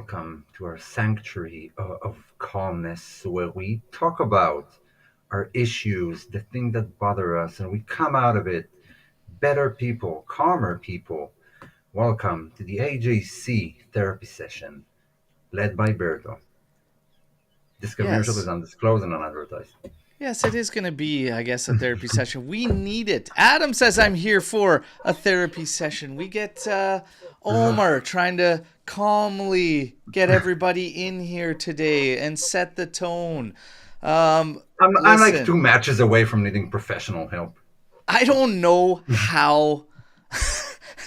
welcome to our sanctuary of calmness where we talk about our issues, the thing that bother us, and we come out of it better people, calmer people. Welcome to the AJC therapy session led by Berto. This commercial is Yes. undisclosed and unadvertised. Yes, it is going to be, I guess, a therapy session. We need it. Adam says I'm here for a therapy session. We get Omer trying to calmly get everybody in here today and set the tone. I'm like two Listen, matches away from needing professional help. I don't know how.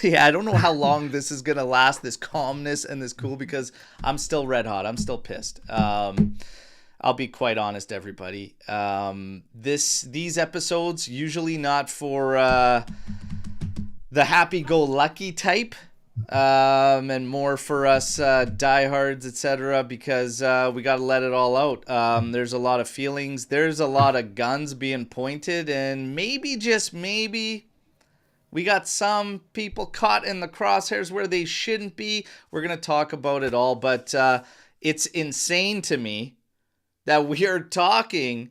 Yeah, I don't know how long this is gonna last. This calmness and this cool, because I'm still red hot. I'm still pissed. I'll be quite honest, everybody. These episodes usually not for the happy-go-lucky type, and more for us diehards, etc. Because we got to let it all out. There's a lot of feelings. There's a lot of guns being pointed, and maybe, just maybe, we got some people caught in the crosshairs where they shouldn't be. We're gonna talk about it all, but it's insane to me that we are talking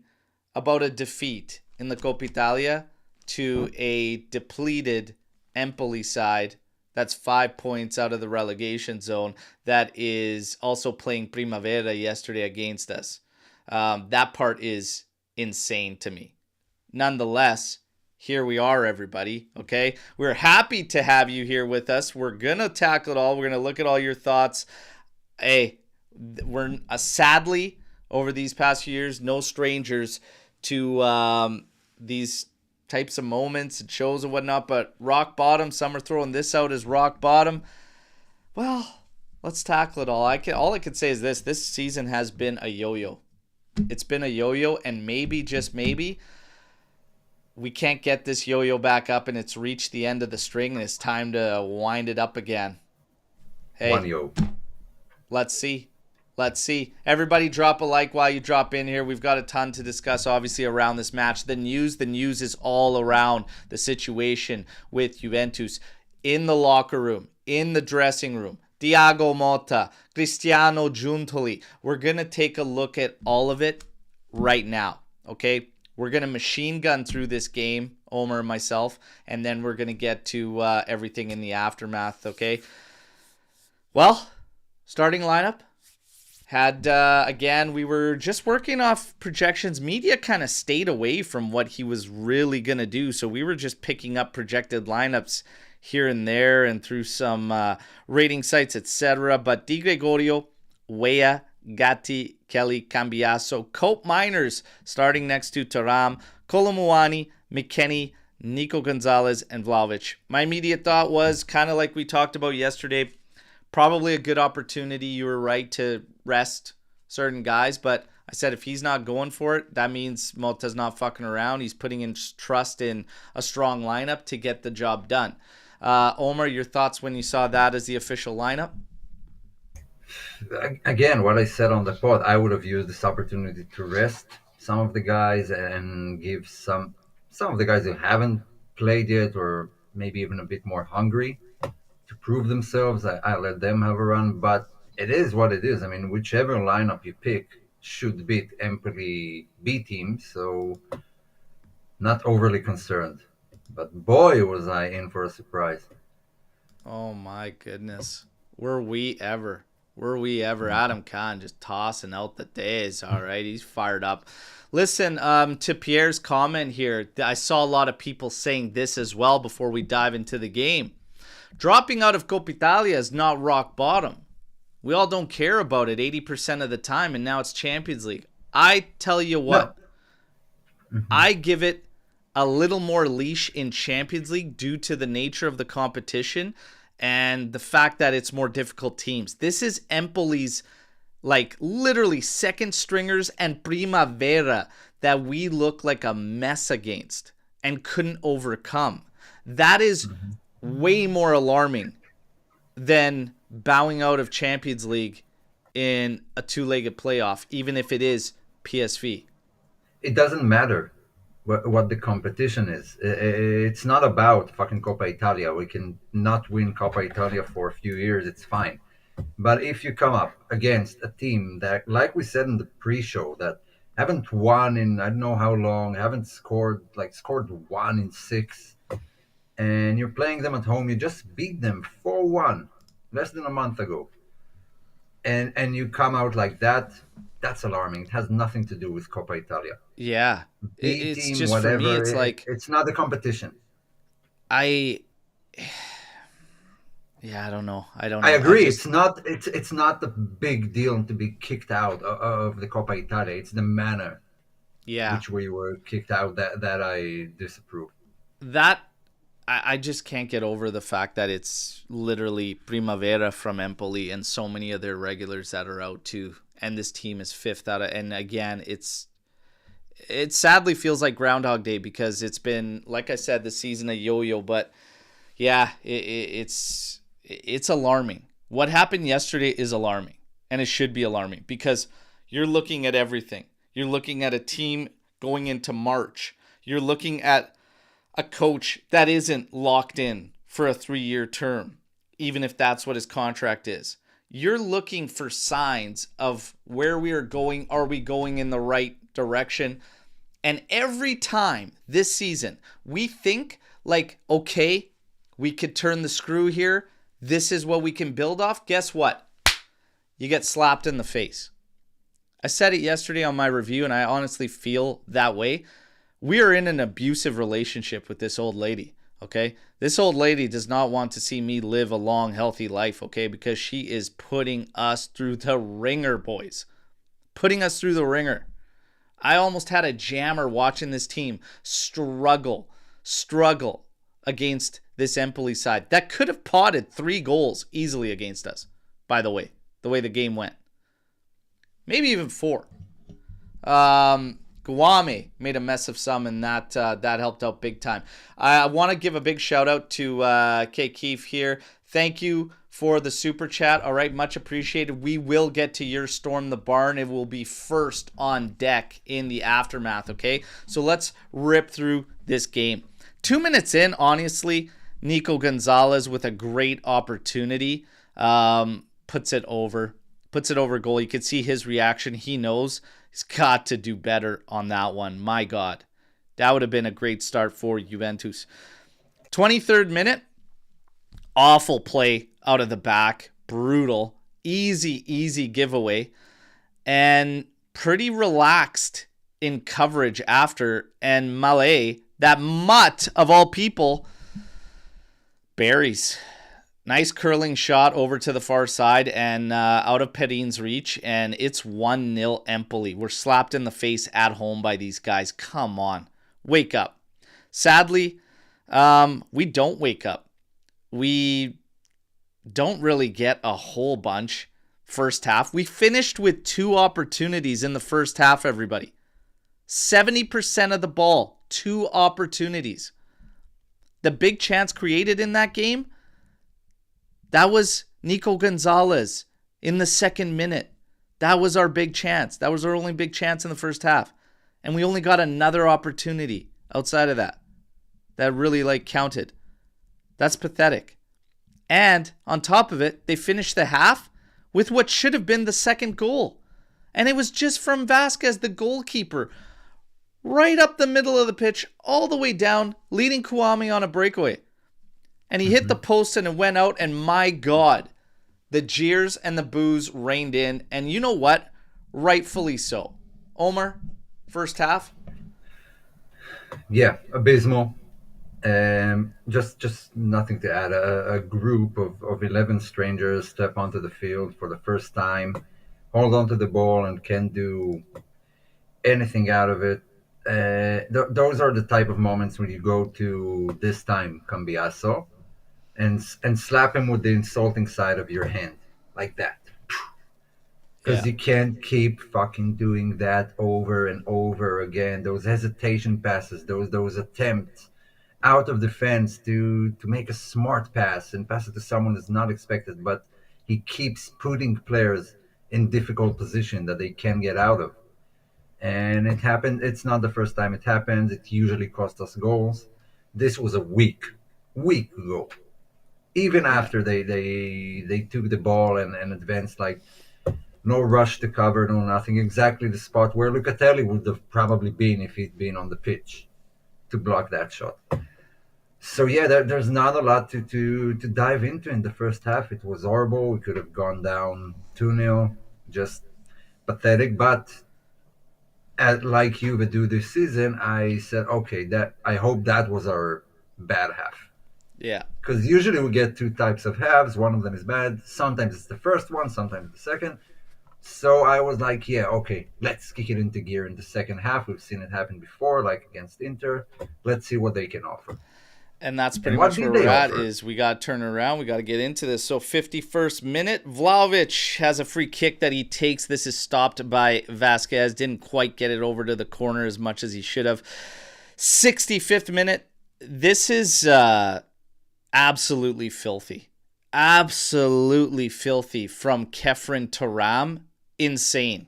about a defeat in the Coppa Italia to a depleted Empoli side that's 5 points out of the relegation zone that is also playing Primavera yesterday against us. That part is insane to me. Nonetheless, here we are, everybody, okay? We're happy to have you here with us. We're going to tackle it all. We're going to look at all your thoughts. Hey, we're sadly, over these past few years, no strangers to these types of moments and shows and whatnot, but rock bottom, some are throwing this out as rock bottom. Well, let's tackle it all. All I can say is this season has been a yo-yo. It's been a yo-yo, and maybe, just maybe, we can't get this yo-yo back up, and it's reached the end of the string, and it's time to wind it up again. One Hey, yo. let's see. Let's see. Everybody drop a like while you drop in here. We've got a ton to discuss, obviously, around this match. The news is all around the situation with Juventus in the locker room, in the dressing room. Thiago Motta, Cristiano Giuntoli. We're going to take a look at all of it right now, okay? We're going to machine gun through this game, Omer and myself, and then we're going to get to everything in the aftermath, okay? Well, starting lineup. Again, we were just working off projections. Media kind of stayed away from what he was really going to do, so we were just picking up projected lineups here and there and through some rating sites, etc. But Di Gregorio, Weah, Gatti, Kelly, Cambiaso, Cope Miners starting next to Taram, Colomuani, McKennie, Nico Gonzalez, and Vlahovic. My immediate thought was kind of like we talked about yesterday, probably a good opportunity, you were right, to rest certain guys, but I said if he's not going for it, that means Motta's not fucking around. He's putting in trust in a strong lineup to get the job done. Omer, your thoughts when you saw that as the official lineup? Again, what I said on the pod, I would have used this opportunity to rest some of the guys and give some of the guys who haven't played yet, or maybe even a bit more hungry to prove themselves. I let them have a run, but it is what it is. I mean, whichever lineup you pick should beat Empoli B team, so not overly concerned. But boy, was I in for a surprise. Oh my goodness. Were we ever? Were we ever? Adam Khan just tossing out the days. All right, he's fired up. Listen, to Pierre's comment here, I saw a lot of people saying this as well before we dive into the game. Dropping out of Coppa Italia is not rock bottom. We all don't care about it 80% of the time, and now it's Champions League. I tell you No. what, I give it a little more leash in Champions League due to the nature of the competition and the fact that it's more difficult teams. This is Empoli's, like, literally second stringers and Primavera that we look like a mess against and couldn't overcome. That is way more alarming than bowing out of Champions League in a two-legged playoff, even if it is PSV. It doesn't matter what the competition is. It's not about fucking Coppa Italia. We can not win Coppa Italia for a few years. It's fine. But if you come up against a team that, like we said in the pre-show, that haven't won in I don't know how long, haven't scored one in six, and you're playing them at home, you just beat them 4-1 less than a month ago, and you come out like that, that's alarming. It has nothing to do with Coppa Italia. Yeah. B It's team, just for me, whatever. it's like It's not a competition. I yeah, I don't know. I don't I know. I agree. just It's not a big deal to be kicked out of the Coppa Italia. It's the manner yeah. which we were kicked out that I disapprove. That I just can't get over the fact that it's literally Primavera from Empoli and so many of their regulars that are out too. And this team is fifth out of, and again, it sadly feels like Groundhog Day because it's been, like I said, the season of yo-yo. But yeah, it's alarming. What happened yesterday is alarming, and it should be alarming because you're looking at everything. You're looking at a team going into March. You're looking at a coach that isn't locked in for a 3-year term, even if that's what his contract is. You're looking for signs of where we are going. Are we going in the right direction? And every time this season, we think like, okay, we could turn the screw here. This is what we can build off. Guess what? You get slapped in the face. I said it yesterday on my review, and I honestly feel that way. We are in an abusive relationship with this old lady, okay? This old lady does not want to see me live a long, healthy life, okay? Because she is putting us through the ringer, boys. Putting us through the ringer. I almost had a jammer watching this team struggle against this Empoli side that could have potted 3 goals easily against us, by the way the game went. Maybe even 4. Guame made a mess of some, and that helped out big time. I want to give a big shout out to Kay Keefe here. Thank you for the super chat. All right, much appreciated. We will get to your Storm the Barn. It will be first on deck in the aftermath, okay? So let's rip through this game. 2 minutes in, honestly, Nico Gonzalez with a great opportunity puts it over goal. You can see his reaction. He knows he's got to do better on that one. My God, that would have been a great start for Juventus. 23rd minute, awful play out of the back. Brutal. Easy giveaway. And pretty relaxed in coverage after. And Malay, that mutt of all people, buries. Nice curling shot over to the far side and out of Perin's reach, and it's 1-0 Empoli. We're slapped in the face at home by these guys. Come on. Wake up. Sadly, we don't wake up. We don't really get a whole bunch first half. We finished with 2 opportunities in the first half, everybody. 70% of the ball, 2 opportunities. The big chance created in that game, that was Nico Gonzalez in the 2nd minute. That was our big chance. That was our only big chance in the first half. And we only got another opportunity outside of that really counted. That's pathetic. And on top of it, they finished the half with what should have been the second goal. And it was just from Vasquez, the goalkeeper, right up the middle of the pitch, all the way down, leading Kwame on a breakaway. And he hit the post and it went out, and my God, the jeers and the boos rained in. And you know what? Rightfully so. Omer, first half? Yeah, abysmal. Just nothing to add. A group of 11 strangers step onto the field for the first time, hold on to the ball, and can't do anything out of it. Those are the type of moments when you go to this time Cambiaso and slap him with the insulting side of your hand like that. Because Yeah. you can't keep fucking doing that over and over again. Those hesitation passes, those attempts out of defense to make a smart pass and pass it to someone that's not expected, but he keeps putting players in difficult position that they can get out of. And it happened. It's not the first time it happens. It usually costs us goals. This was a weak goal. even Yeah. after they took the ball and advanced, like no rush to cover, no nothing. Exactly the spot where Lucatelli would have probably been if he'd been on the pitch to block that shot. So yeah, there's not a lot to dive into in the first half. It was horrible. We could have gone down 2-0, just pathetic. But like Juve do this season, I said, okay, that I hope that was our bad half. Yeah. Because usually we get two types of halves. One of them is bad. Sometimes it's the first one, sometimes the second. So I was like, yeah, okay, let's kick it into gear in the second half. We've seen it happen before, like against Inter. Let's see what they can offer. And that's And pretty what much did where they we're at offer? is we got to turn it around. We got to get into this. So 51st minute, Vlahovic has a free kick that he takes. This is stopped by Vasquez. Didn't quite get it over to the corner as much as he should have. 65th minute. This is absolutely filthy. Absolutely filthy from Kefren Turam. Insane.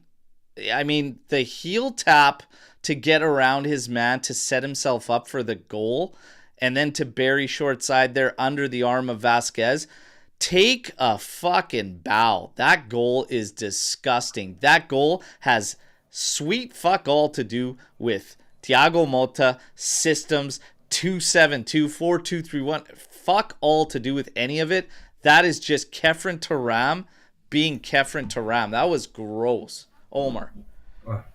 I mean, the heel tap to get around his man to set himself up for the goal and then to bury short side there under the arm of Vasquez. Take a fucking bow. That goal is disgusting. That goal has sweet fuck all to do with Thiago Motta, systems, 2-7-2, 4-2-3-1. Fuck all to do with any of it. That is just Kefren Turam being Kefren Turam. That was gross. Omer. Well,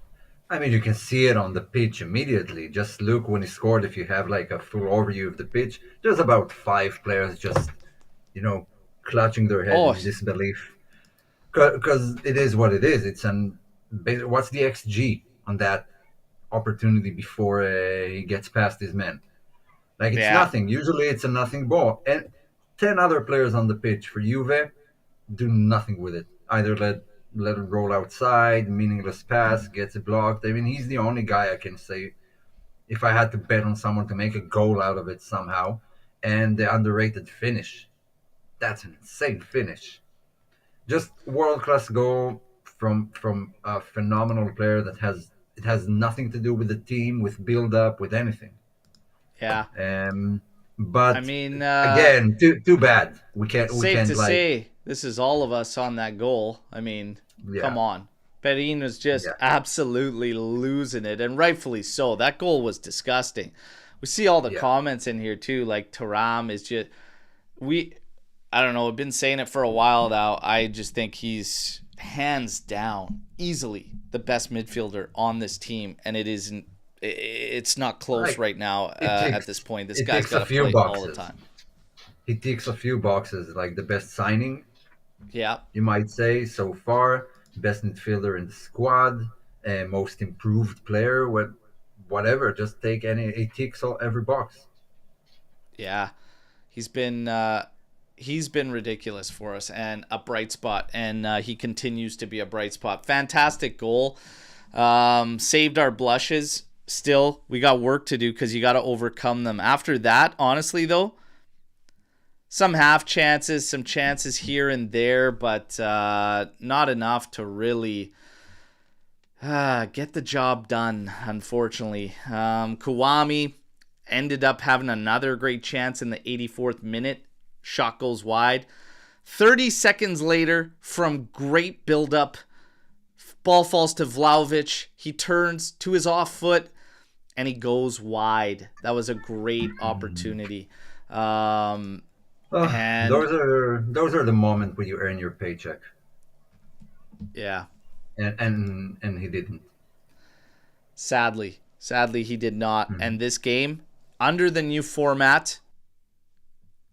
I mean, you can see it on the pitch immediately. Just look when he scored. If you have like a full overview of the pitch, there's about five players just, you know, clutching their head Oh, in disbelief. Because it is what it is. It's an what's the XG on that opportunity before he gets past his man? Like it's yeah. nothing. Usually it's a nothing ball, and 10 other players on the pitch for Juve do nothing with it. Either let it roll outside, meaningless pass, gets it blocked. I mean, he's the only guy I can say if I had to bet on someone to make a goal out of it somehow. And the underrated finish. That's an insane finish. Just world class goal from a phenomenal player that has it has nothing to do with the team, with build up, with anything. Yeah. Um, I but mean, again, too bad. We safe can't to like say this is all of us on that goal. I mean, come yeah on. Perin was just yeah absolutely losing it, and rightfully so. That goal was disgusting. We see all the yeah. comments in here too. Like Taram is just we. I don't know. I've been saying it for a while now. I just think he's hands down, easily the best midfielder on this team, and it isn't. It's not close Like right now. it At ticks this point, this it guy's ticks a got to few play all the boxes. time. He ticks a few boxes, like the best signing, Yeah, you might say, so far, best midfielder in the squad, most improved player, whatever. Just take any. He ticks every box. yeah. He's been ridiculous for us and a bright spot, and he continues to be a bright spot. Fantastic goal, saved our blushes. Still, we got work to do because you got to overcome them. After that, honestly though, some half chances, some chances here and there, but not enough to really get the job done. Unfortunately, Kawami ended up having another great chance in the 84th minute. Shot goes wide. 30 seconds later, from great build-up, ball falls to Vlahovic. He turns to his off foot, and he goes wide. That was a great opportunity. And Those are the moments where you earn your paycheck, yeah, and he didn't. sadly, he did not. Mhm. And this game, under the new format,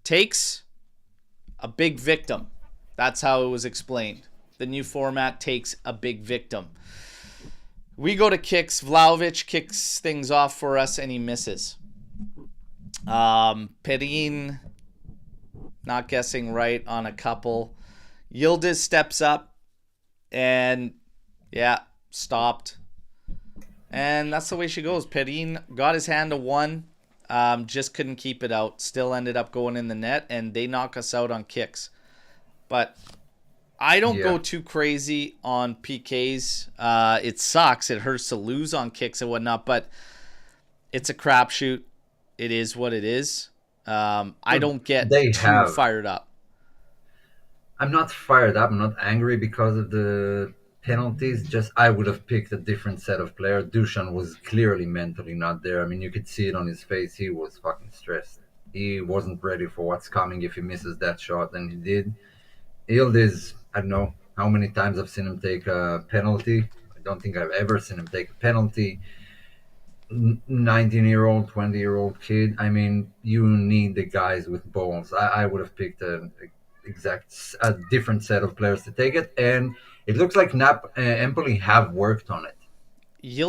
takes a big victim. That's how it was explained. The new format takes a big victim. We go to kicks. Vlahovic kicks things off for us, and he misses. Perin not guessing right on a couple. Yildiz steps up and, yeah, stopped. And that's the way she goes. Perin got his hand to one, just couldn't keep it out. Still ended up going in the net, and they knock us out on kicks. But I don't Yeah, go too crazy on PKs. It sucks. It hurts to lose on kicks and whatnot, but it's a crapshoot. It is what it is. I don't get They too have. fired up. I'm not fired up. I'm not angry because of the penalties. Just I would have picked a different set of players. Dushan was clearly mentally not there. I mean, you could see it on his face. He was fucking stressed. He wasn't ready for what's coming if he misses that shot, and he did. Yildiz, I don't know how many times I've seen him take a penalty. I don't think I've ever seen him take a penalty. 19-year-old, 20-year-old kid. I mean, you need the guys with balls. I would have picked a different set of players to take it, and it looks like Empoli have worked on it.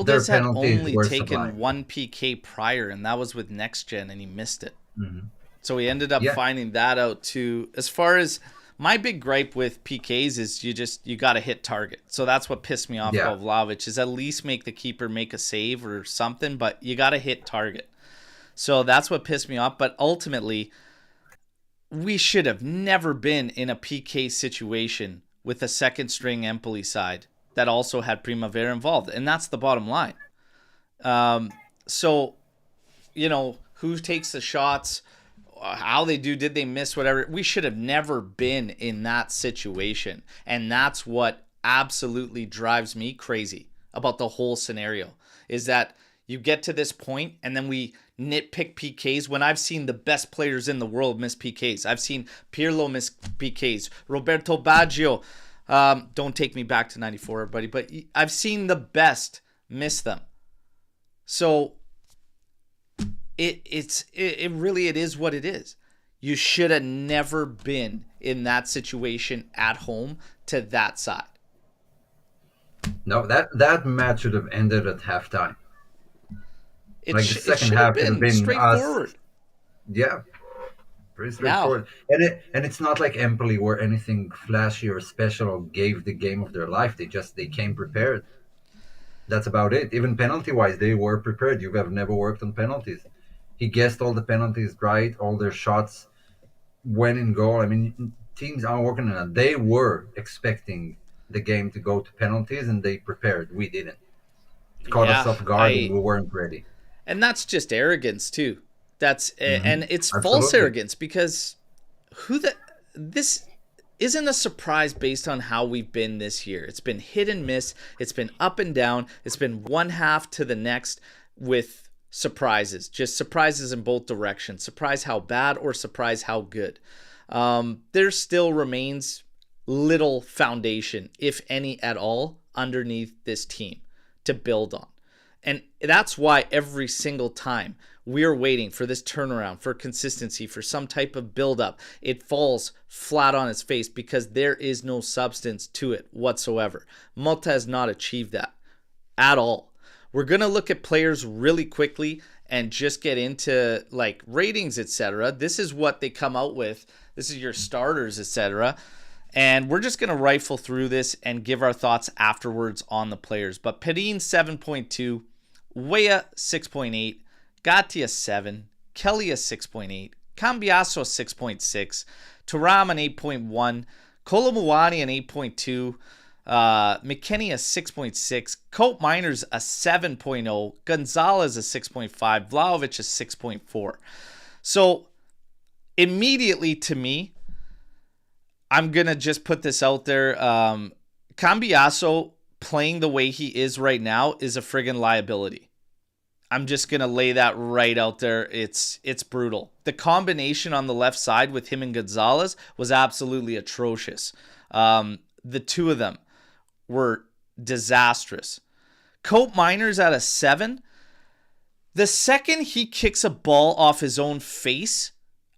Their Yildiz had penalties only were taken sublime. one PK prior, and that was with Next Gen, and he missed it. Hmm. So we ended up Yeah, finding that out too. As far as my big gripe with PKs is you got to hit target. So that's what pissed me off yeah. about Vlahovic is at least make the keeper make a save or something, but you got to hit target. So that's what pissed me off. But ultimately, we should have never been in a PK situation with a second string Empoli side that also had Primavera involved, and that's the bottom line. So who takes the shots, how they do, did they miss, whatever. We should have never been in that situation. And that's what absolutely drives me crazy about the whole scenario is that you get to this point and then we nitpick PKs when I've seen the best players in the world miss PKs. I've seen Pirlo miss PKs, Roberto Baggio. Don't take me back to 94, everybody, but I've seen the best miss them. So it is what it is. You should have never been in that situation at home to that side. No, that match should have ended at halftime. Like the It second should have half should have been been us. straightforward. Yeah, pretty Now, straightforward. And it's not like Empoli were anything flashy or special or gave the game of their life. They came prepared. That's about it. Even penalty wise, they were prepared. You have never worked on penalties. He guessed all the penalties right. All their shots went in goal. I mean, teams are working on it. They were expecting the game to go to penalties, and they prepared. We didn't. It caught us yeah, off guard, and we weren't ready. and that's just arrogance too. That's Hmm. and it's false Absolutely. arrogance because this isn't a surprise based on how we've been this year. It's been hit and miss. It's been up and down. It's been one half to the next with surprises, just surprises in both directions. Surprise how bad or surprise how good. There still remains little foundation, if any at all, underneath this team to build on. And that's why every single time we're waiting for this turnaround, for consistency, for some type of buildup, it falls flat on its face because there is no substance to it whatsoever. Motta has not achieved that at all. We're going to look at players really quickly and just get into like ratings, etc. This is what they come out with. This is your starters, etc. And we're just going to rifle through this and give our thoughts afterwards on the players. But Pedin 7.2, Weah 6.8, Gatti a 7, Kelly a 6.8, Cambiasso a 6.6, Thuram an 8.1, Kolomuani an 8.2, McKennie a 6.6, Cope Miners a 7.0, Gonzalez a 6.5, Vlahovic a 6.4. So immediately to me, I'm going to just put this out there. Cambiasso playing the way he is right now is a friggin' liability. I'm just going to lay that right out there. It's brutal. The combination on the left side with him and Gonzalez was absolutely atrocious. The two of them were disastrous. Cope Miners at a 7. The second he kicks a ball off his own face,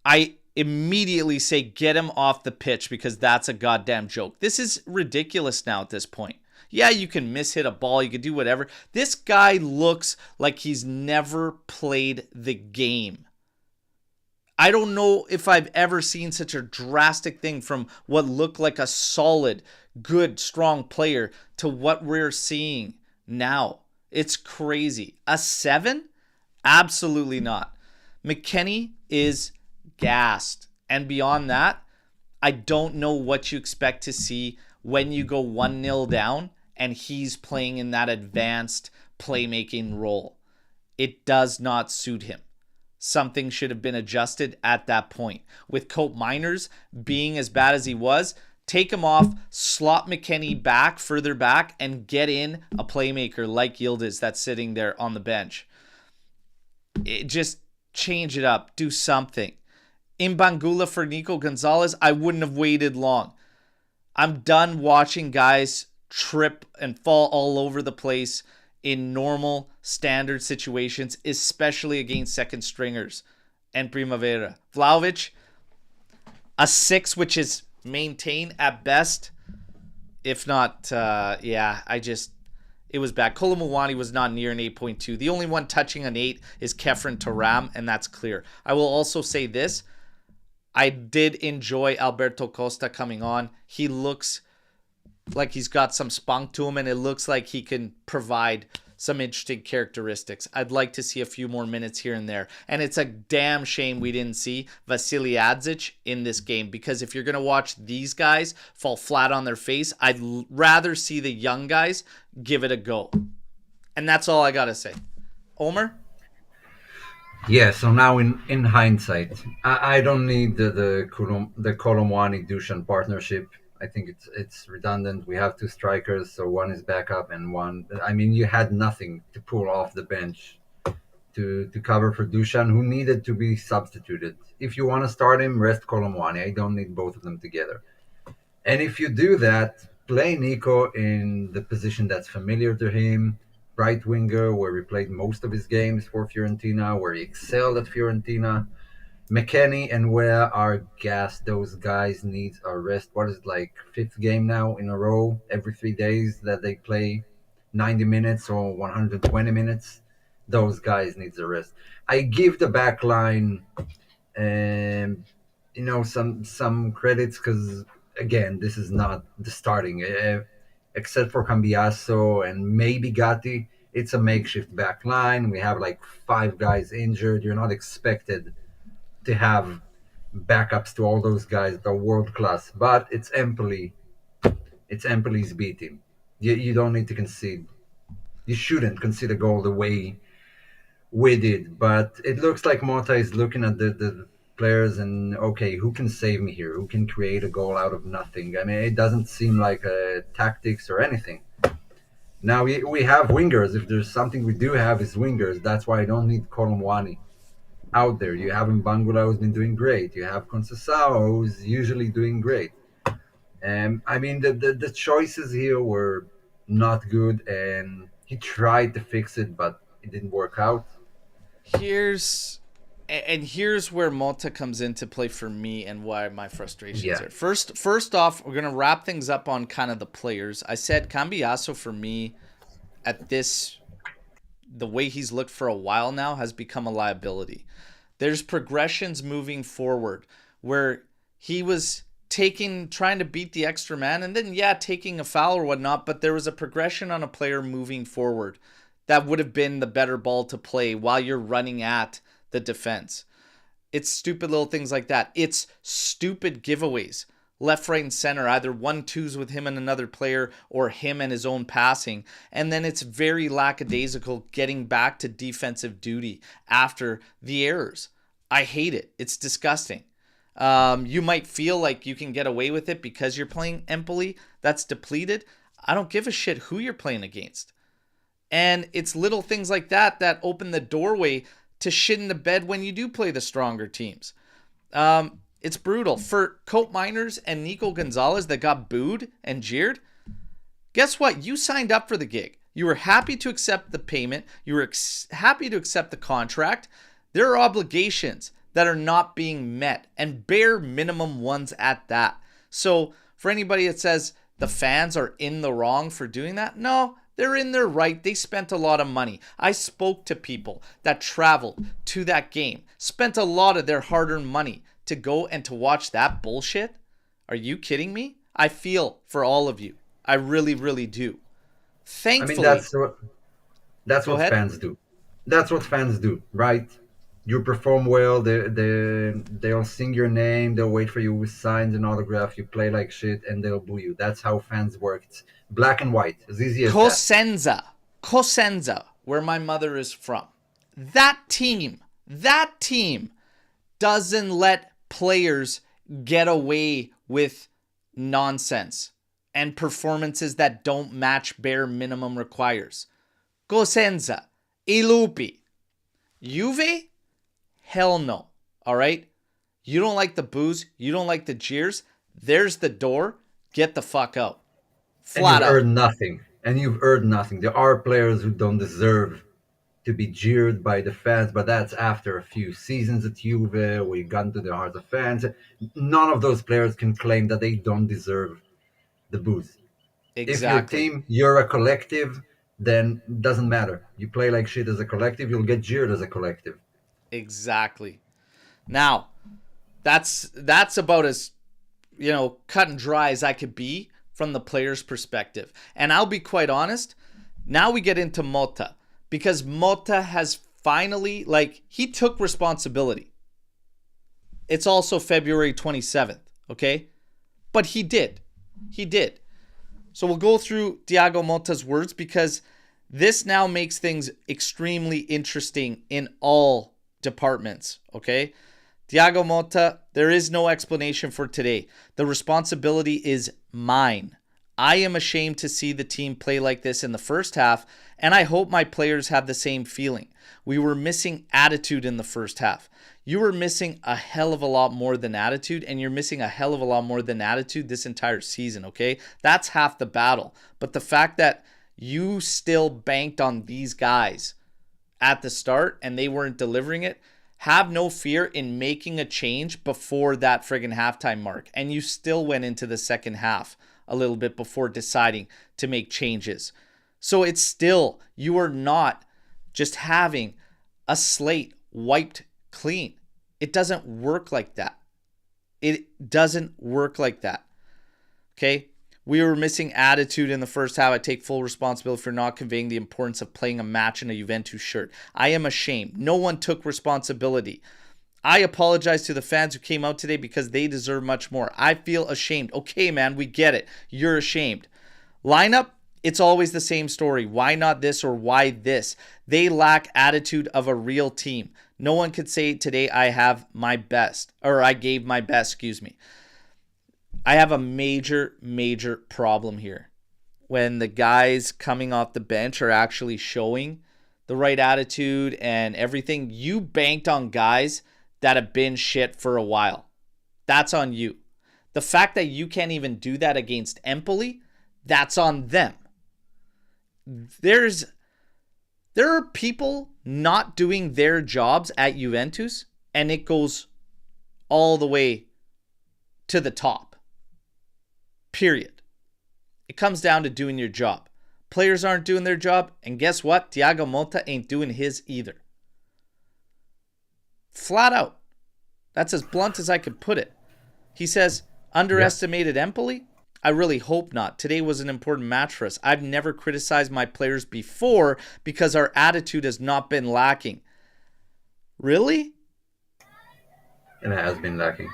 I immediately say get him off the pitch because that's a goddamn joke. This is ridiculous now at this point. Yeah, you can mishit a ball, you can do whatever. This guy looks like he's never played the game. I don't know if I've ever seen such a drastic thing from what looked like a solid, good, strong player to what we're seeing now. It's crazy. A 7? Absolutely not. McKennie is gassed. And beyond that, I don't know what you expect to see when you go 1-0 down and he's playing in that advanced playmaking role. It does not suit him. something should have been adjusted at that point. With Cope Miners being as bad as he was, take him off, slot McKennie back, further back, and get in a playmaker like Yildiz that's sitting there on the bench. Just change it up. Do something. In Bangula for Nico Gonzalez, I wouldn't have waited long. I'm done watching guys trip and fall all over the place in normal, standard situations, especially against second stringers and Primavera. Vlahovic, a 6, which is maintained at best. If not, it was bad. Kolomuani was not near an 8.2. The only one touching an 8 is Kefren Turam, and that's clear. I will also say this. I did enjoy Alberto Costa coming on. He looks like he's got some spunk to him, and it looks like he can provide some interesting characteristics. I'd like to see a few more minutes here and there. And it's a damn shame we didn't see Vasily Adzic in this game, because if you're going to watch these guys fall flat on their face, I'd rather see the young guys give it a go. And that's all I got to say. Omer? Yeah, so now in hindsight, I don't need the Colomwani Dushan partnership. I think it's redundant. We have two strikers, so one is backup and one. I mean, you had nothing to pull off the bench to cover for Dushan, who needed to be substituted. If you want to start him, rest Colomwani. I don't need both of them together. And if you do that, play Nico in the position that's familiar to him. Right winger, where he played most of his games for Fiorentina, where he excelled at Fiorentina. McKennie and Wea are gas. Those guys need a rest. What is it, like 5th game now in a row, every 3 days that they play 90 minutes or 120 minutes? Those guys needs a rest. I give the back line, some credits, because again, this is not the starting. Except for Cambiasso and maybe Gatti, it's a makeshift back line. We have like 5 guys injured. You're not expected to have backups to all those guys that are world class. But it's Empoli. It's Empoli's B team. You don't need to concede. You shouldn't concede a goal the way we did. But it looks like Motta is looking at the players and, okay, who can save me here? Who can create a goal out of nothing? I mean, it doesn't seem like tactics or anything. Now we have wingers. If there's something we do have is wingers. That's why I don't need Colomwani out there. You have Mbangula, who's been doing great. You have Conceição, who's usually doing great. I mean, the choices here were not good, and he tried to fix it, but it didn't work out. Here's where Motta comes into play for me and why my frustrations are. First off, we're going to wrap things up on kind of the players. I said Cambiasso for me the way he's looked for a while now has become a liability. There's progressions moving forward where he was trying to beat the extra man and then, taking a foul or whatnot, but there was a progression on a player moving forward that would have been the better ball to play while you're running at the defense. It's stupid little things like that. It's stupid giveaways. Left, right, and center, either 1-2s with him and another player or him and his own passing. And then it's very lackadaisical getting back to defensive duty after the errors. I hate it. It's disgusting. You might feel like you can get away with it because you're playing Empoli that's depleted. I don't give a shit who you're playing against. And it's little things like that that open the doorway to shit in the bed when you do play the stronger teams. It's brutal. For Cope Miners and Nico Gonzalez that got booed and jeered, guess what? You signed up for the gig. You were happy to accept the payment. You were happy to accept the contract. There are obligations that are not being met, and bare minimum ones at that. So for anybody that says the fans are in the wrong for doing that, no, they're in their right. They spent a lot of money. I spoke to people that traveled to that game, spent a lot of their hard-earned money to go and to watch that bullshit. Are you kidding me? I feel for all of you. I really, really do. Thankfully, I mean, that's what fans do. That's what fans do, right? You perform well. They'll sing your name. They'll wait for you with signs and autograph. You play like shit, and they'll boo you. That's how fans work. It's black and white, as easy as Cosenza, where my mother is from. That team That team doesn't let players get away with nonsense and performances that don't match bare minimum requires. Cosenza, I Lupi. Juve? Hell no. All right? You don't like the boos. You don't like the jeers. There's the door. Get the fuck out. And Flat you've out. earned nothing. And you've earned nothing. There are players who don't deserve to be jeered by the fans, but that's after a few seasons at Juve where you got into the hearts of fans. None of those players can claim that they don't deserve the boost. If your Exactly. team, you're a collective, then it doesn't matter. You play like shit as a collective, you'll get jeered as a collective. Exactly. Now, that's about as, cut and dry as I could be from the player's perspective. And I'll be quite honest, now we get into Motta, because Motta has finally, he took responsibility. It's also February 27th, okay? But he did. He did. So we'll go through Thiago Motta's words, because this now makes things extremely interesting in all departments, okay? Thiago Motta, there is no explanation for today. The responsibility is mine. I am ashamed to see the team play like this in the first half, and I hope my players have the same feeling. We were missing attitude in the first half. You were missing a hell of a lot more than attitude, and you're missing a hell of a lot more than attitude this entire season, okay? That's half the battle. But the fact that you still banked on these guys at the start and they weren't delivering it, have no fear in making a change before that friggin' halftime mark. And you still went into the second half a little bit before deciding to make changes. So it's still, you are not just having a slate wiped clean. It doesn't work like that. It doesn't work like that. Okay? We were missing attitude in the first half. I take full responsibility for not conveying the importance of playing a match in a Juventus shirt. I am ashamed. No one took responsibility. I apologize to the fans who came out today because they deserve much more. I feel ashamed. Okay, man, we get it. You're ashamed. Lineup, it's always the same story. Why not this or why this? They lack attitude of a real team. No one could say today I have my best, or I gave my best, excuse me. I have a major, major problem here when the guys coming off the bench are actually showing the right attitude and everything. You banked on guys that have been shit for a while. That's on you. The fact that you can't even do that against Empoli, that's on them. There are people not doing their jobs at Juventus, and it goes all the way to the top. Period. It comes down to doing your job. Players aren't doing their job, and guess what? Thiago Motta ain't doing his either. Flat out. That's as blunt as I could put it. He says, underestimated Empoli? I really hope not. Today was an important match for us. I've never criticized my players before because our attitude has not been lacking. Really? And it has been lacking.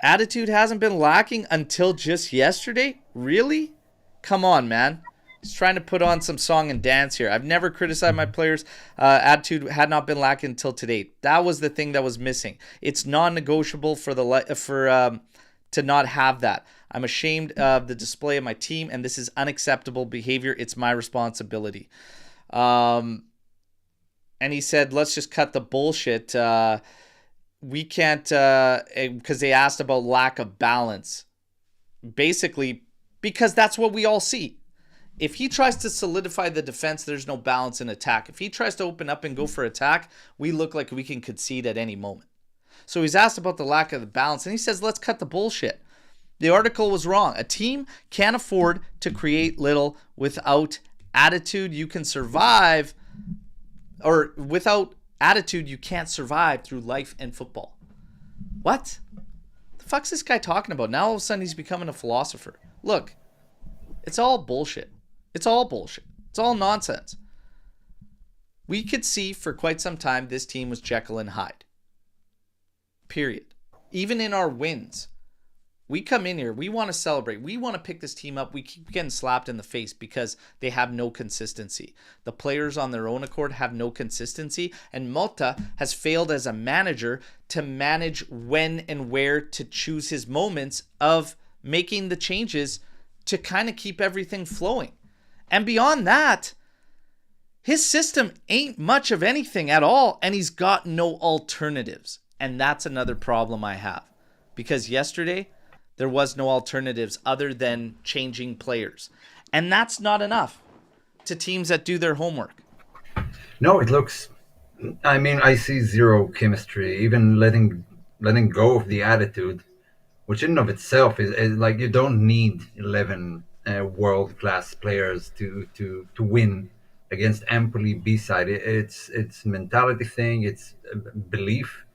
Attitude hasn't been lacking until just yesterday? Really? Come on, man. He's trying to put on some song and dance here. I've never criticized my players. Attitude had not been lacking until today. That was the thing that was missing. It's non-negotiable to not have that. I'm ashamed of the display of my team, and this is unacceptable behavior. It's my responsibility. And he said, let's just cut the bullshit. We can't, because they asked about lack of balance. Basically, because that's what we all see. If he tries to solidify the defense, there's no balance in attack. If he tries to open up and go for attack, we look like we can concede at any moment. So he's asked about the lack of the balance, and he says, let's cut the bullshit. The article was wrong. A team can't afford to create little without attitude. You can survive, or without attitude, you can't survive through life and football. What? The fuck's this guy talking about? Now all of a sudden he's becoming a philosopher. Look, it's all bullshit. It's all bullshit. It's all nonsense. We could see for quite some time this team was Jekyll and Hyde. Period. Even in our wins, We come in here, we want to celebrate. We want to pick this team up. We keep getting slapped in the face because they have no consistency. The players on their own accord have no consistency. And Motta has failed as a manager to manage when and where to choose his moments of making the changes to kind of keep everything flowing. And beyond that, his system ain't much of anything at all, and he's got no alternatives. And that's another problem I have. Because yesterday, there was no alternatives other than changing players. And that's not enough to teams that do their homework. No, it looks. I mean, I see zero chemistry. Even letting go of the attitude, which in and of itself is like you don't need 11 world class players to win against Empoli B side. It's mentality thing. It's belief.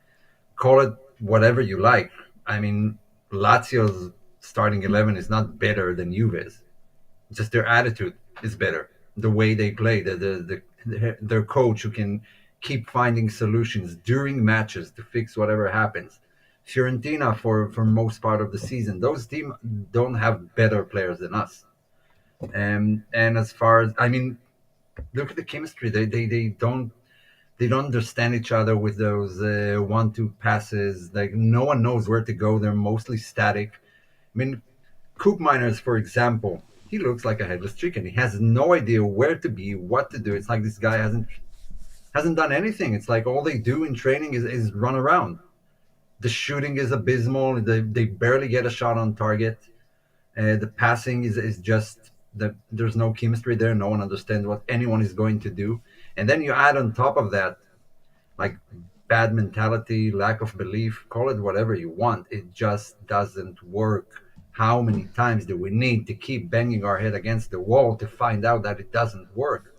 Call it whatever you like. I mean, Lazio's starting 11 is not better than Juve's. Just their attitude is better. The way they play, their coach who can keep finding solutions during matches to fix whatever happens. Fiorentina for most part of the season, those teams don't have better players than us. And as far as I mean, look at the chemistry. They don't understand each other with those 1-2 passes. Like no one knows where to go. They're mostly static. I mean, Coop Miners, for example, he looks like a headless chicken. He has no idea where to be, what to do. It's like this guy hasn't done anything. It's like all they do in training is run around. The shooting is abysmal. They barely get a shot on target. The passing is just there's no chemistry there. No one understands what anyone is going to do. And then you add on top of that, like bad mentality, lack of belief, call it whatever you want. It just doesn't work. How many times do we need to keep banging our head against the wall to find out that it doesn't work?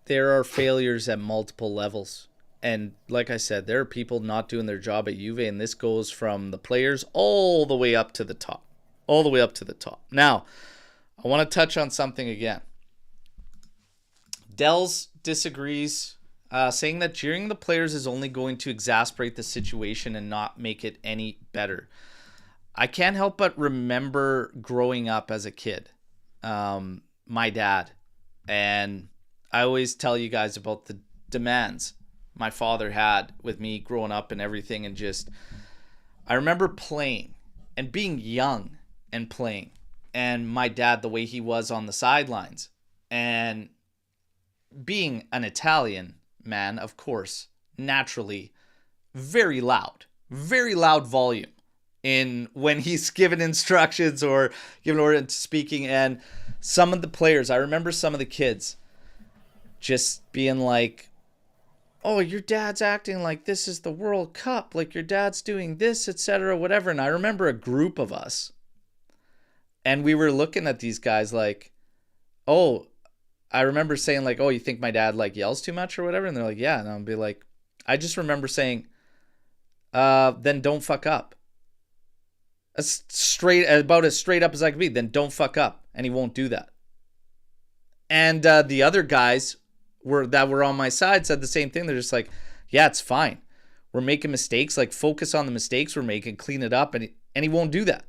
There are failures at multiple levels. And like I said, there are people not doing their job at Juve, and this goes from the players all the way up to the top. All the way up to the top. Now, I want to touch on something again. Dells disagrees, saying that jeering the players is only going to exasperate the situation and not make it any better. I can't help but remember growing up as a kid, my dad, and I always tell you guys about the demands my father had with me growing up and everything, and just I remember playing and being young and playing, and my dad, the way he was on the sidelines, and being an Italian man, of course, naturally very loud volume in when he's given instructions or given order to speaking. And some of the players, I remember some of the kids just being like, oh, your dad's acting like this is the World Cup, like your dad's doing this, etc., whatever. And I remember a group of us, and we were looking at these guys like, oh, I remember saying like, oh, you think my dad like yells too much or whatever? And they're like, yeah. And I'll be like, I just remember saying, then don't fuck up. About as straight up as I could be. Then don't fuck up. And he won't do that. And the other guys that were on my side said the same thing. They're just like, yeah, it's fine. We're making mistakes. Like, focus on the mistakes we're making, clean it up. And he won't do that.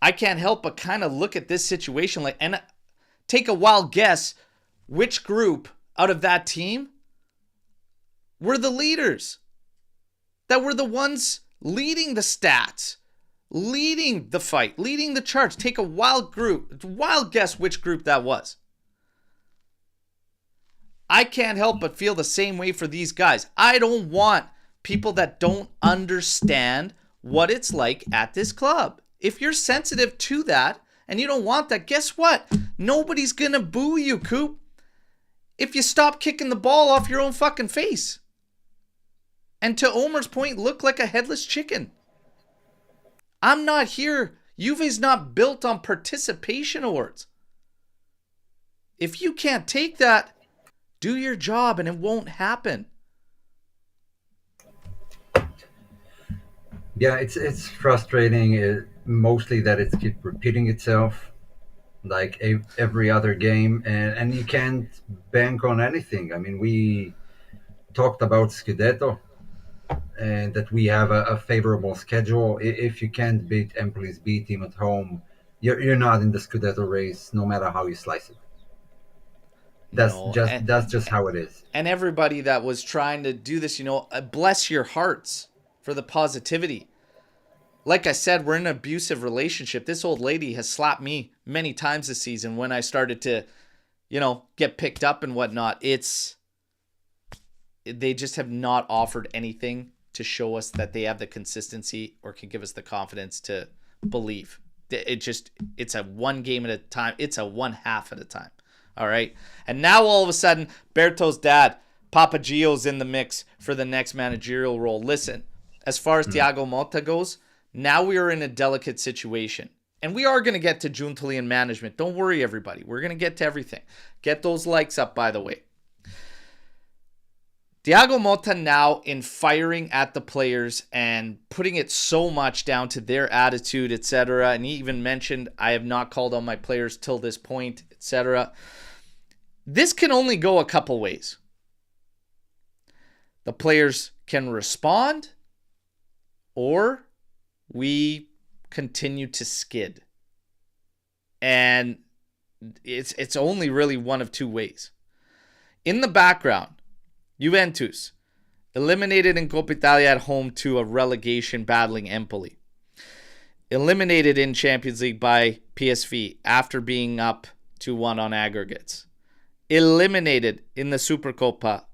I can't help but kind of look at this situation like, and take a wild guess which group out of that team were the leaders, that were the ones leading the stats, leading the fight, leading the charge. Take a wild guess which group that was. I can't help but feel the same way for these guys. I don't want people that don't understand what it's like at this club. If you're sensitive to that and you don't want that, guess what? Nobody's going to boo you, Coop, if you stop kicking the ball off your own fucking face. And to Omer's point, look like a headless chicken. I'm not here. Juve's not built on participation awards. If you can't take that, do your job and it won't happen. Yeah, it's frustrating. Mostly that it keeps repeating itself, like every other game, and you can't bank on anything. I mean, we talked about Scudetto, and that we have a favorable schedule. If you can't beat Empoli's B team at home, you're not in the Scudetto race, no matter how you slice it. No, That's just how it is. and everybody that was trying to do this, bless your hearts for the positivity. Like I said, we're in an abusive relationship. This old lady has slapped me many times this season when I started to, get picked up and whatnot. They just have not offered anything to show us that they have the consistency or can give us the confidence to believe. It's a one game at a time. It's a one half at a time. All right. And now all of a sudden, Berto's dad, Papa Gio's in the mix for the next managerial role. Listen, as far as Thiago Motta goes, now we are in a delicate situation. And we are going to get to Giuntoli and management. Don't worry, everybody. We're going to get to everything. Get those likes up, by the way. Thiago Motta now in firing at the players and putting it so much down to their attitude, etc. And he even mentioned, I have not called on my players till this point, etc. This can only go a couple ways. The players can respond, or we continue to skid. And it's only really one of two ways. In the background, Juventus eliminated in Coppa Italia at home to a relegation battling Empoli. Eliminated in Champions League by PSV after being up 2-1 on aggregates. Eliminated in the Supercoppa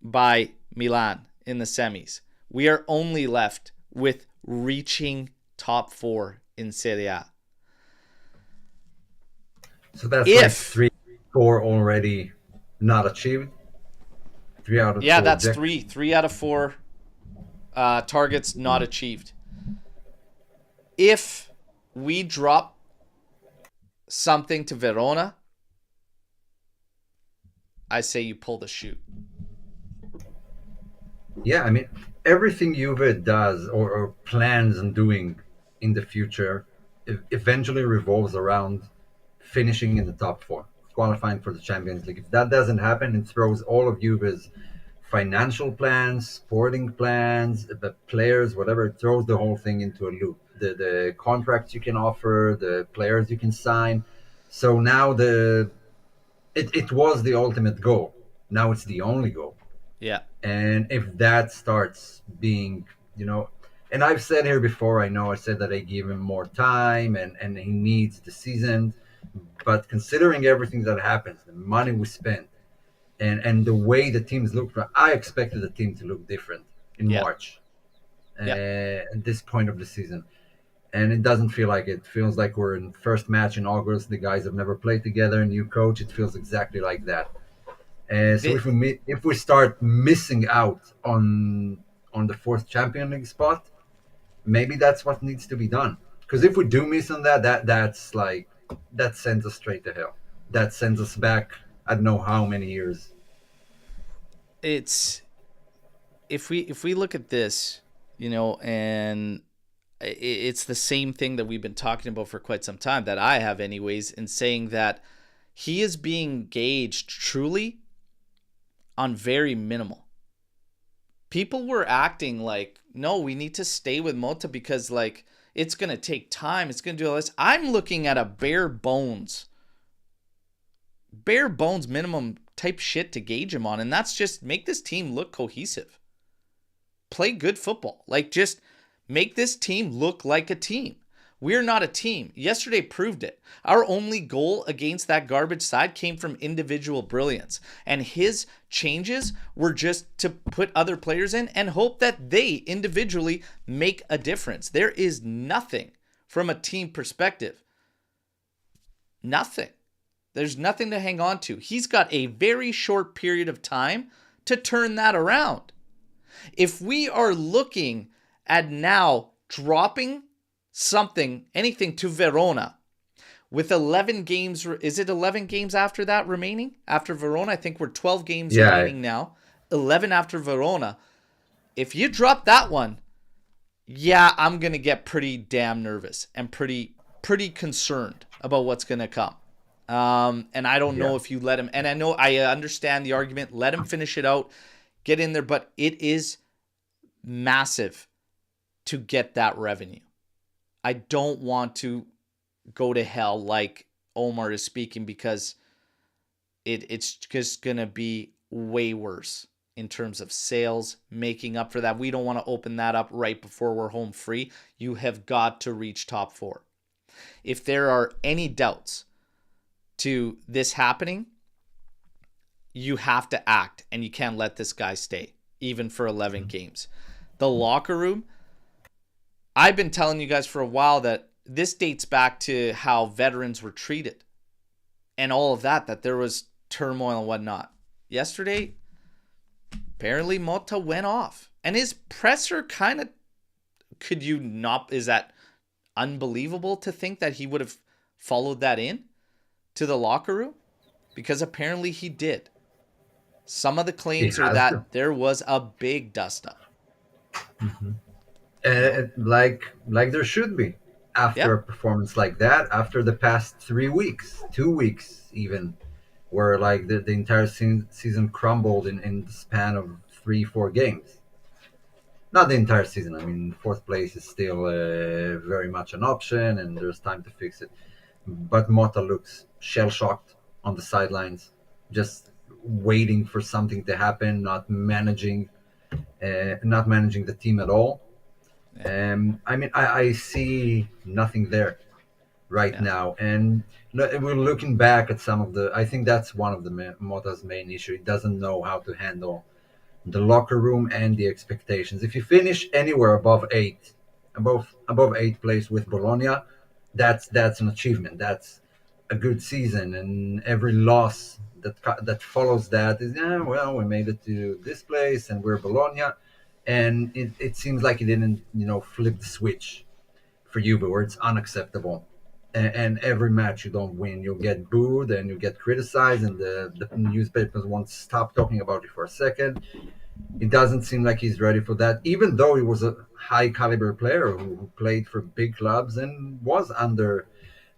by Milan in the semis. We are only left with reaching top 4 in Serie A. So that's like 3, 4 already not achieved. 3 out of 4. That's three out of 4 targets not achieved. If we drop something to Verona, I say you pull the chute. Yeah, I mean, everything Juve does or plans on doing in the future eventually revolves around finishing in the top 4, qualifying for the Champions League. If that doesn't happen, it throws all of Juve's financial plans, sporting plans, the players, whatever, it throws the whole thing into a loop. The contracts you can offer, the players you can sign. So now it was the ultimate goal. Now it's the only goal. Yeah. And if that starts being, and I've said here before, I said that I give him more time and he needs the season. But considering everything that happens, the money we spent, and the way the teams look, I expected the team to look different in March at this point of the season. And it doesn't feel like it. It feels like we're in first match in August. The guys have never played together. New coach. It feels exactly like that. So if we start missing out on the 4th Champions League spot, maybe that's what needs to be done. Because if we do miss on that sends us straight to hell. That sends us back, I don't know how many years. It's if we look at this, and it's the same thing that we've been talking about for quite some time, that I have anyways, in saying that he is being gauged truly on very minimal. People were acting like, no, we need to stay with Motta because it's going to take time. It's going to do all this. I'm looking at a bare bones minimum type shit to gauge him on. And that's just make this team look cohesive. Play good football. Just make this team look like a team. We're not a team. Yesterday proved it. Our only goal against that garbage side came from individual brilliance. And his changes were just to put other players in and hope that they individually make a difference. There is nothing from a team perspective. Nothing. There's nothing to hang on to. He's got a very short period of time to turn that around. If we are looking at now dropping anything to Verona with 11 games, is it 11 games after that remaining? After Verona, I think we're 12 games remaining now. 11 after Verona. If you drop that one, I'm going to get pretty damn nervous and pretty concerned about what's going to come. And I don't know if you let him, and I understand the argument, let him finish it out, get in there, but it is massive to get that revenue. I don't want to go to hell like Omer is speaking, because it's just going to be way worse in terms of sales, making up for that. We don't want to open that up right before we're home free. You have got to reach top 4. If there are any doubts to this happening, you have to act, and you can't let this guy stay, even for 11 games. The locker room, I've been telling you guys for a while that this dates back to how veterans were treated and all of that there was turmoil and whatnot. Yesterday, apparently Motta went off, and his presser kind of, is that unbelievable to think that he would have followed that in to the locker room? Because apparently he did. Some of the claims are that there was a big dust up. Like there should be after a performance like that, after the past 3 weeks, 2 weeks even, where like the entire season crumbled in the span of 3-4 games. Not the entire season. I mean, 4th place is still very much an option, and there's time to fix it. But Motta looks shell-shocked on the sidelines, just waiting for something to happen, not managing the team at all. I mean, I see nothing there right now, and we're looking back at some of the. I think that's one of the Motta's main issue. He doesn't know how to handle the locker room and the expectations. If you finish anywhere above 8th place with Bologna, that's an achievement. That's a good season, and every loss that follows that is, well, we made it to this place and we're Bologna. And it seems like he didn't, flip the switch for Juve, where it's unacceptable. And every match you don't win, you'll get booed and you get criticized, and the newspapers won't stop talking about it for a second. It doesn't seem like he's ready for that, even though he was a high caliber player who played for big clubs and was under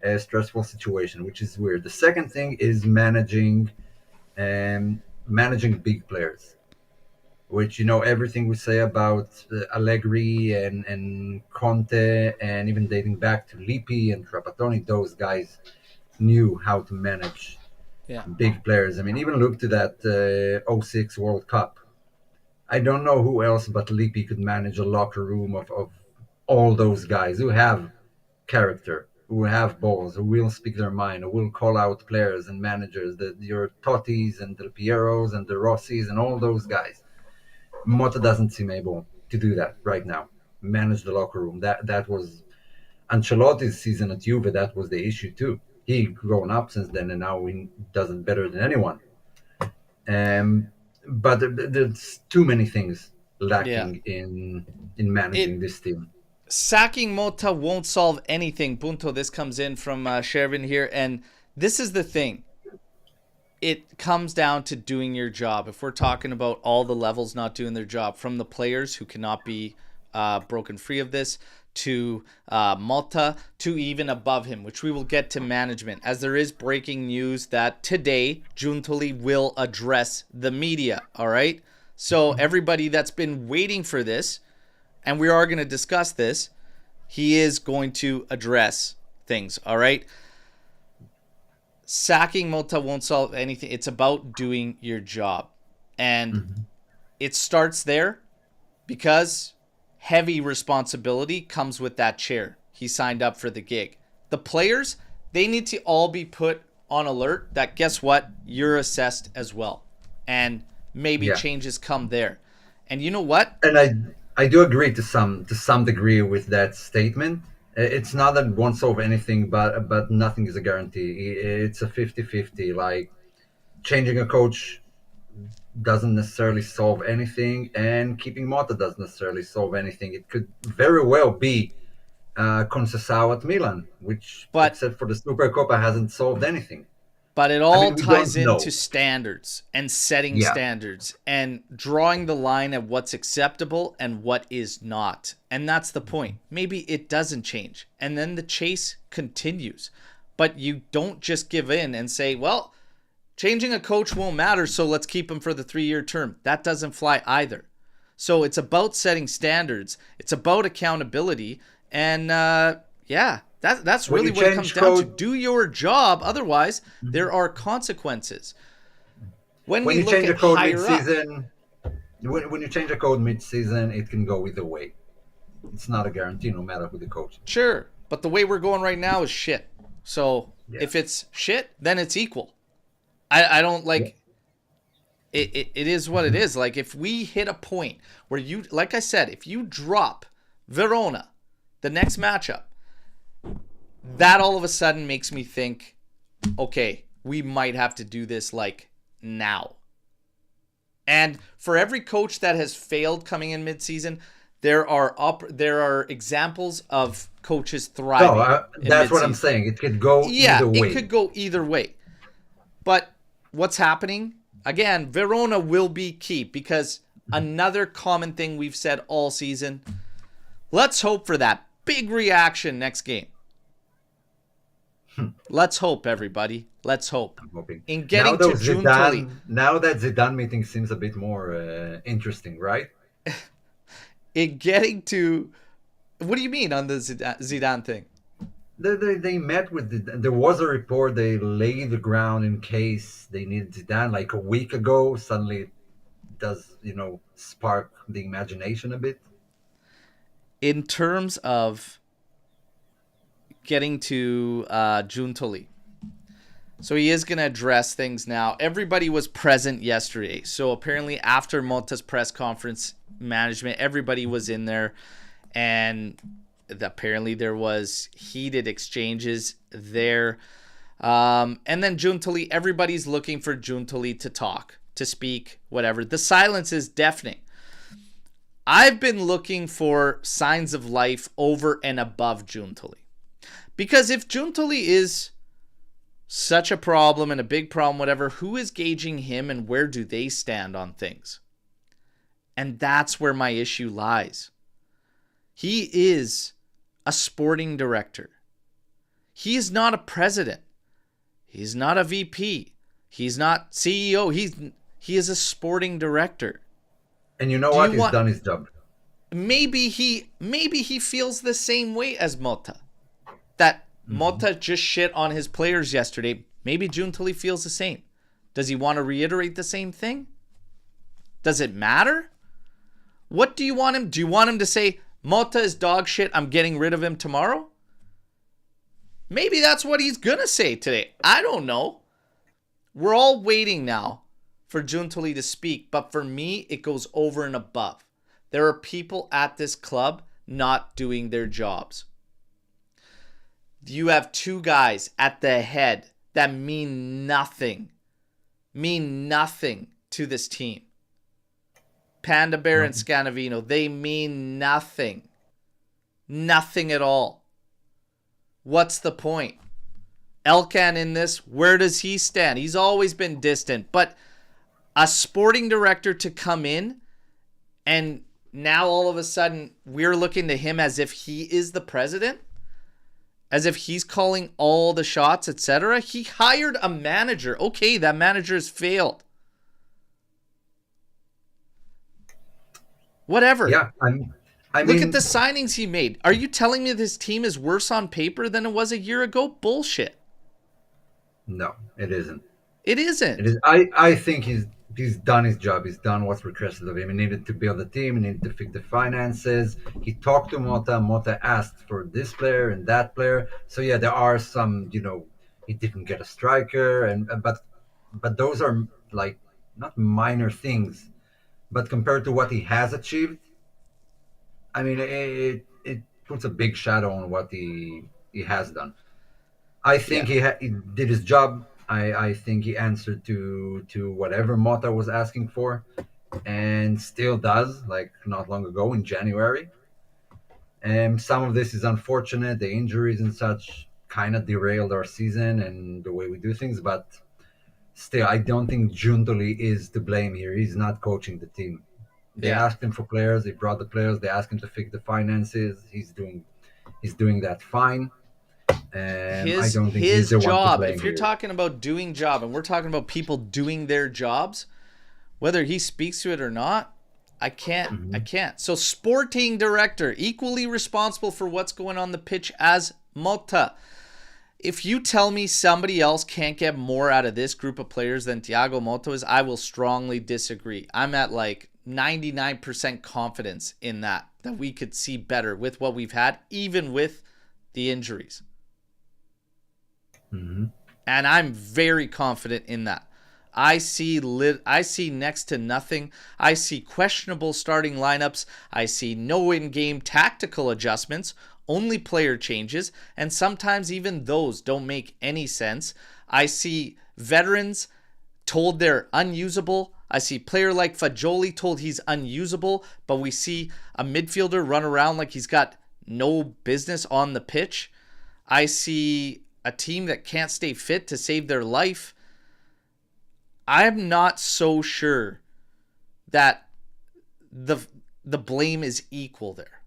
a stressful situation, which is weird. The second thing is managing big players, which, everything we say about Allegri and Conti, and even dating back to Lippi and Trapattoni, those guys knew how to manage big players. I mean, even look to that 06 World Cup. I don't know who else but Lippi could manage a locker room of all those guys who have character, who have balls, who will speak their mind, who will call out players and managers, your Tottis and Del Pieros and the Rossis and all those guys. Motta doesn't seem able to do that right now. Manage the locker room. That was Ancelotti's season at Juve. That was the issue too. He grown up since then, and now he does it better than anyone. But there's too many things lacking in managing this team. Sacking Motta won't solve anything. Punto, this comes in from Shervin here, and this is the thing. It comes down to doing your job. If we're talking about all the levels not doing their job, from the players who cannot be broken free of this, to Motta, to even above him, which we will get to management, as there is breaking news that today Giuntoli will address the media. All right, so everybody that's been waiting for this, and we are going to discuss this, he is going to address things. All right. Sacking Motta won't solve anything. It's about doing your job. And it starts there, because heavy responsibility comes with that chair. He signed up for the gig. The players, they need to all be put on alert that, guess what? You're assessed as well. And maybe changes come there. And you know what? And I do agree to some degree with that statement. It's not that it won't solve anything, but nothing is a guarantee. It's a 50-50. Like, changing a coach doesn't necessarily solve anything, and keeping Motta doesn't necessarily solve anything. It could very well be Conceição at Milan, which, except for the Supercoppa, hasn't solved anything. But it all ties into standards and setting standards and drawing the line at what's acceptable and what is not. And that's the point. Maybe it doesn't change. And then the chase continues. But you don't just give in and say, well, changing a coach won't matter, so let's keep him for the 3-year term. That doesn't fly either. So it's about setting standards. It's about accountability. And that's When really you what it comes change down to. code, Do your job. Otherwise, there are consequences. When when we you look change a at code higher up, mid-season, when you change a code mid-season, it can go either way. It's not a guarantee, no matter who the coach is. sure. But the way we're going right now is shit. So Yeah. if it's shit, then it's equal. I don't Yeah. like it is what it is. Like if we hit a point where you, like I said, if you drop Verona, the next matchup, that all of a sudden makes me think, okay, we might have to do this like now. And for every coach that has failed coming in midseason, there are examples of coaches thriving. No, in that's what I'm midseason. saying. It could go Yeah, either it way. could go either way. But what's happening? Again, Verona will be key because another common thing we've said all season, let's hope for that big reaction next game. Let's hope, everybody. Let's hope. I'm hoping. In getting to Giuntoli, Now that Zidane meeting seems a bit more interesting, right? in getting to, what do you mean on the Zidane thing? They met with there was a report they laid the ground in case they needed Zidane like a week ago. Suddenly, it does spark the imagination a bit. In terms of getting to Giuntoli. So he is going to address things now. Everybody was present yesterday. So apparently after Motta's press conference, management, everybody was in there. And apparently there was heated exchanges there. And then Giuntoli, everybody's looking for Giuntoli to talk, to speak, whatever. The silence is deafening. I've been looking for signs of life over and above Giuntoli. Because if Giuntoli is such a problem and a big problem, whatever, who is gauging him and where do they stand on things? And that's where my issue lies. He is a sporting director. He is not a president. He's not a VP. He's not CEO. He is a sporting director. And you know what? He's done his job. Maybe he feels the same way as Motta. That Motta just shit on his players yesterday. Maybe Giuntoli feels the same. Does he want to reiterate the same thing? Does it matter? What do you want him? Do you want him to say, Motta is dog shit, I'm getting rid of him tomorrow? Maybe that's what he's going to say today. I don't know. We're all waiting now for Giuntoli to speak, but for me, it goes over and above. There are people at this club not doing their jobs. You have two guys at the head that mean nothing to this team. Panda Bear and Scanavino, they mean nothing. Nothing at all. What's the point? Elkan in this, where does he stand? He's always been distant, but a sporting director to come in and now all of a sudden we're looking to him as if he is the president? As if he's calling all the shots, etc. He hired a manager. Okay, that manager has failed. Whatever. Yeah, I Look mean, at the signings he made. Are you telling me this team is worse on paper than it was a year ago? Bullshit. no, it isn't. It isn't. It is. I think he's done his job. He's done what's requested of him. He needed to build a team. He needed to fix the finances. He talked to Motta. Motta asked for this player and that player. So yeah, there are some. He didn't get a striker, but those are like not minor things, but compared to what he has achieved, I mean, it puts a big shadow on what he has done. I think he did his job. I think he answered to whatever Motta was asking for, and still does. Like not long ago in January, and some of this is unfortunate. The injuries and such kind of derailed our season and the way we do things. But still, I don't think Giuntoli is to blame here. He's not coaching the team. They asked him for players. They brought the players. They asked him to fix the finances. He's doing that fine. And I don't think he's the one to job. blame If you're here. talking about doing job, and we're talking about people doing their jobs, whether he speaks to it or not, I can't. I Mhm. can't. So sporting director, equally responsible for what's going on the pitch as Motta. If you tell me somebody else can't get more out of this group of players than Thiago Motta is, I will strongly disagree. I'm at like 99% confidence in that we could see better with what we've had, even with the injuries. Mhm. And I'm very confident in that. I see next to nothing. I see questionable starting lineups. I see no in-game tactical adjustments, only player changes, and sometimes even those don't make any sense. I see veterans told they're unusable. I see player like Fagioli told he's unusable, but we see a midfielder run around like he's got no business on the pitch. I see a team that can't stay fit to save their life. I'm not so sure that the the blame is equal there.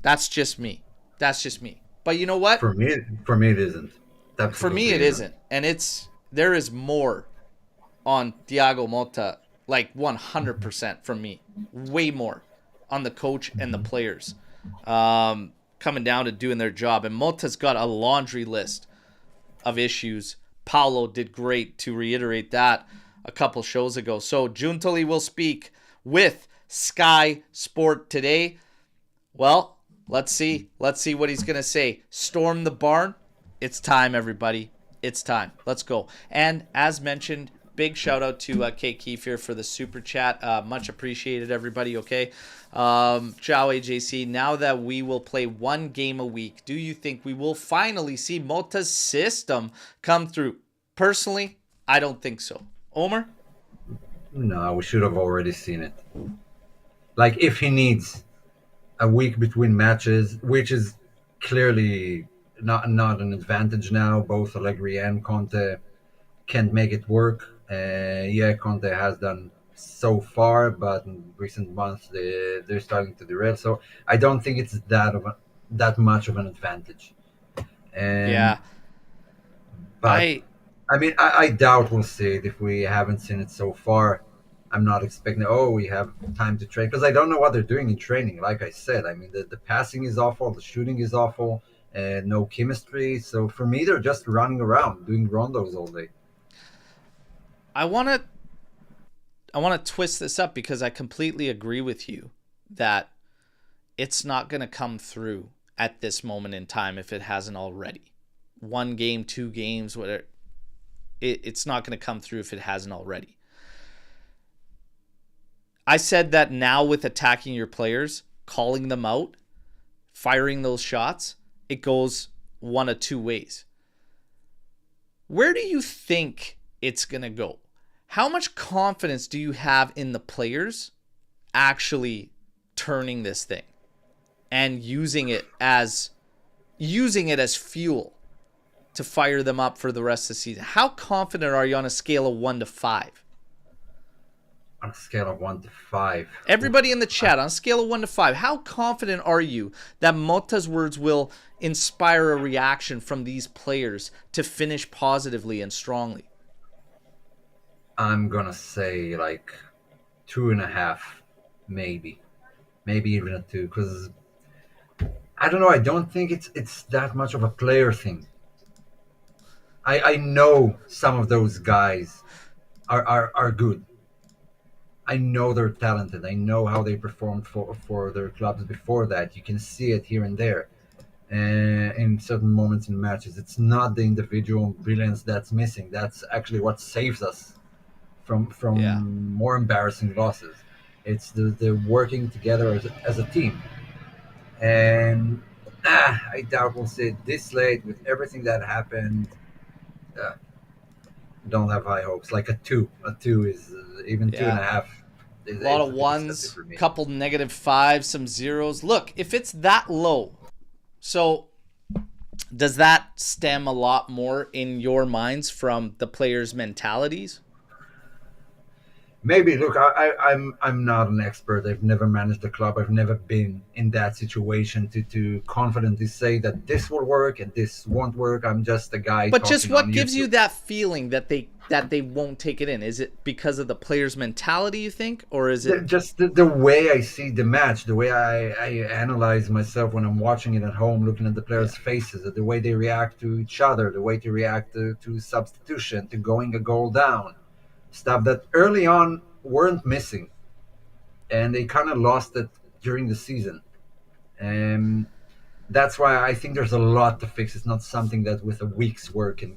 That's just me. That's just me. But you know what? For me, it isn't. For me, Absolutely it isn't. isn't, and there is more on Thiago Motta, like 100% from me, way more on the coach and the Mhm. players, coming down to doing their job. And Motta's got a laundry list of issues. Paulo did great to reiterate that a couple shows ago. So Giuntoli will speak with Sky Sport today. Well, let's see. Let's see what he's going to say. Storm the barn. It's time, everybody. It's time. Let's go. And as mentioned, big shout out to Kate Kiefer for the super chat. Much appreciated, everybody. Okay. Ciao, AJC. Now that we will play one game a week, do you think we will finally see Motta's system come through? Personally, I don't think so. Omer? No, we should have already seen it. Like if he needs a week between matches, which is clearly not an advantage now. Both Allegri and Conte can't make it work. Yeah, Conte has done so far, but in recent months they're starting to derail. So I don't think it's that much of an advantage. And Yeah. but I I mean, I doubt we'll see it if we haven't seen it so far. I'm not expecting, oh, we have time to train because I don't know what they're doing in training. Like I said, I mean, the passing is awful, the shooting is awful, and no chemistry. So for me, they're just running around doing rondos all day. I want to I want to twist this up because I completely agree with you that it's not going to come through at this moment in time if it hasn't already. One game, two games, whatever. It's not going to come through if it hasn't already. I said that now with attacking your players, calling them out, firing those shots, it goes one of two ways. Where do you think it's going to go? How much confidence do you have in the players actually turning this thing and using it as fuel to fire them up for the rest of the season? How confident are you on a scale of 1 to 5? On a scale of 1 to 5, Everybody in the I, chat, on a scale of 1 to 5, how confident are you that Motta's words will inspire a reaction from these players to finish positively and strongly? I'm gonna say like 2.5, maybe even a 2, because I don't know. I don't think it's that much of a player thing. I know some of those guys are good. I know they're talented. I know how they performed for their clubs before that. You can see it here and there, in certain moments in matches. It's not the individual brilliance that's missing. That's actually what saves us Yeah. from more embarrassing losses. It's the working together as a team. And I doubt we'll see it this late with everything that happened. Uh, don't have high hopes. Like a two is even two and Yeah. a half A lot is of a bit excessive ones, for me. couple negative fives, some zeros. Look, if it's that low, so does that stem a lot more in your minds from the players' mentalities? Maybe look, I'm not an expert. I've never managed a club. I've never been in that situation to confidently say that this will work and this won't work. I'm just a guy But just talking on what gives you YouTube. that feeling that they won't take it in? Is it because of the player's mentality, you think, or is it? Just the way I see the match, the way I analyze myself when I'm watching it at home, looking at the Yeah. players' faces, the way they react to each other, the way they react to substitution, to going a goal down, stuff that early on weren't missing, and they kind of lost it during the season. And that's why I think there's a lot to fix. It's not something that with a week's work And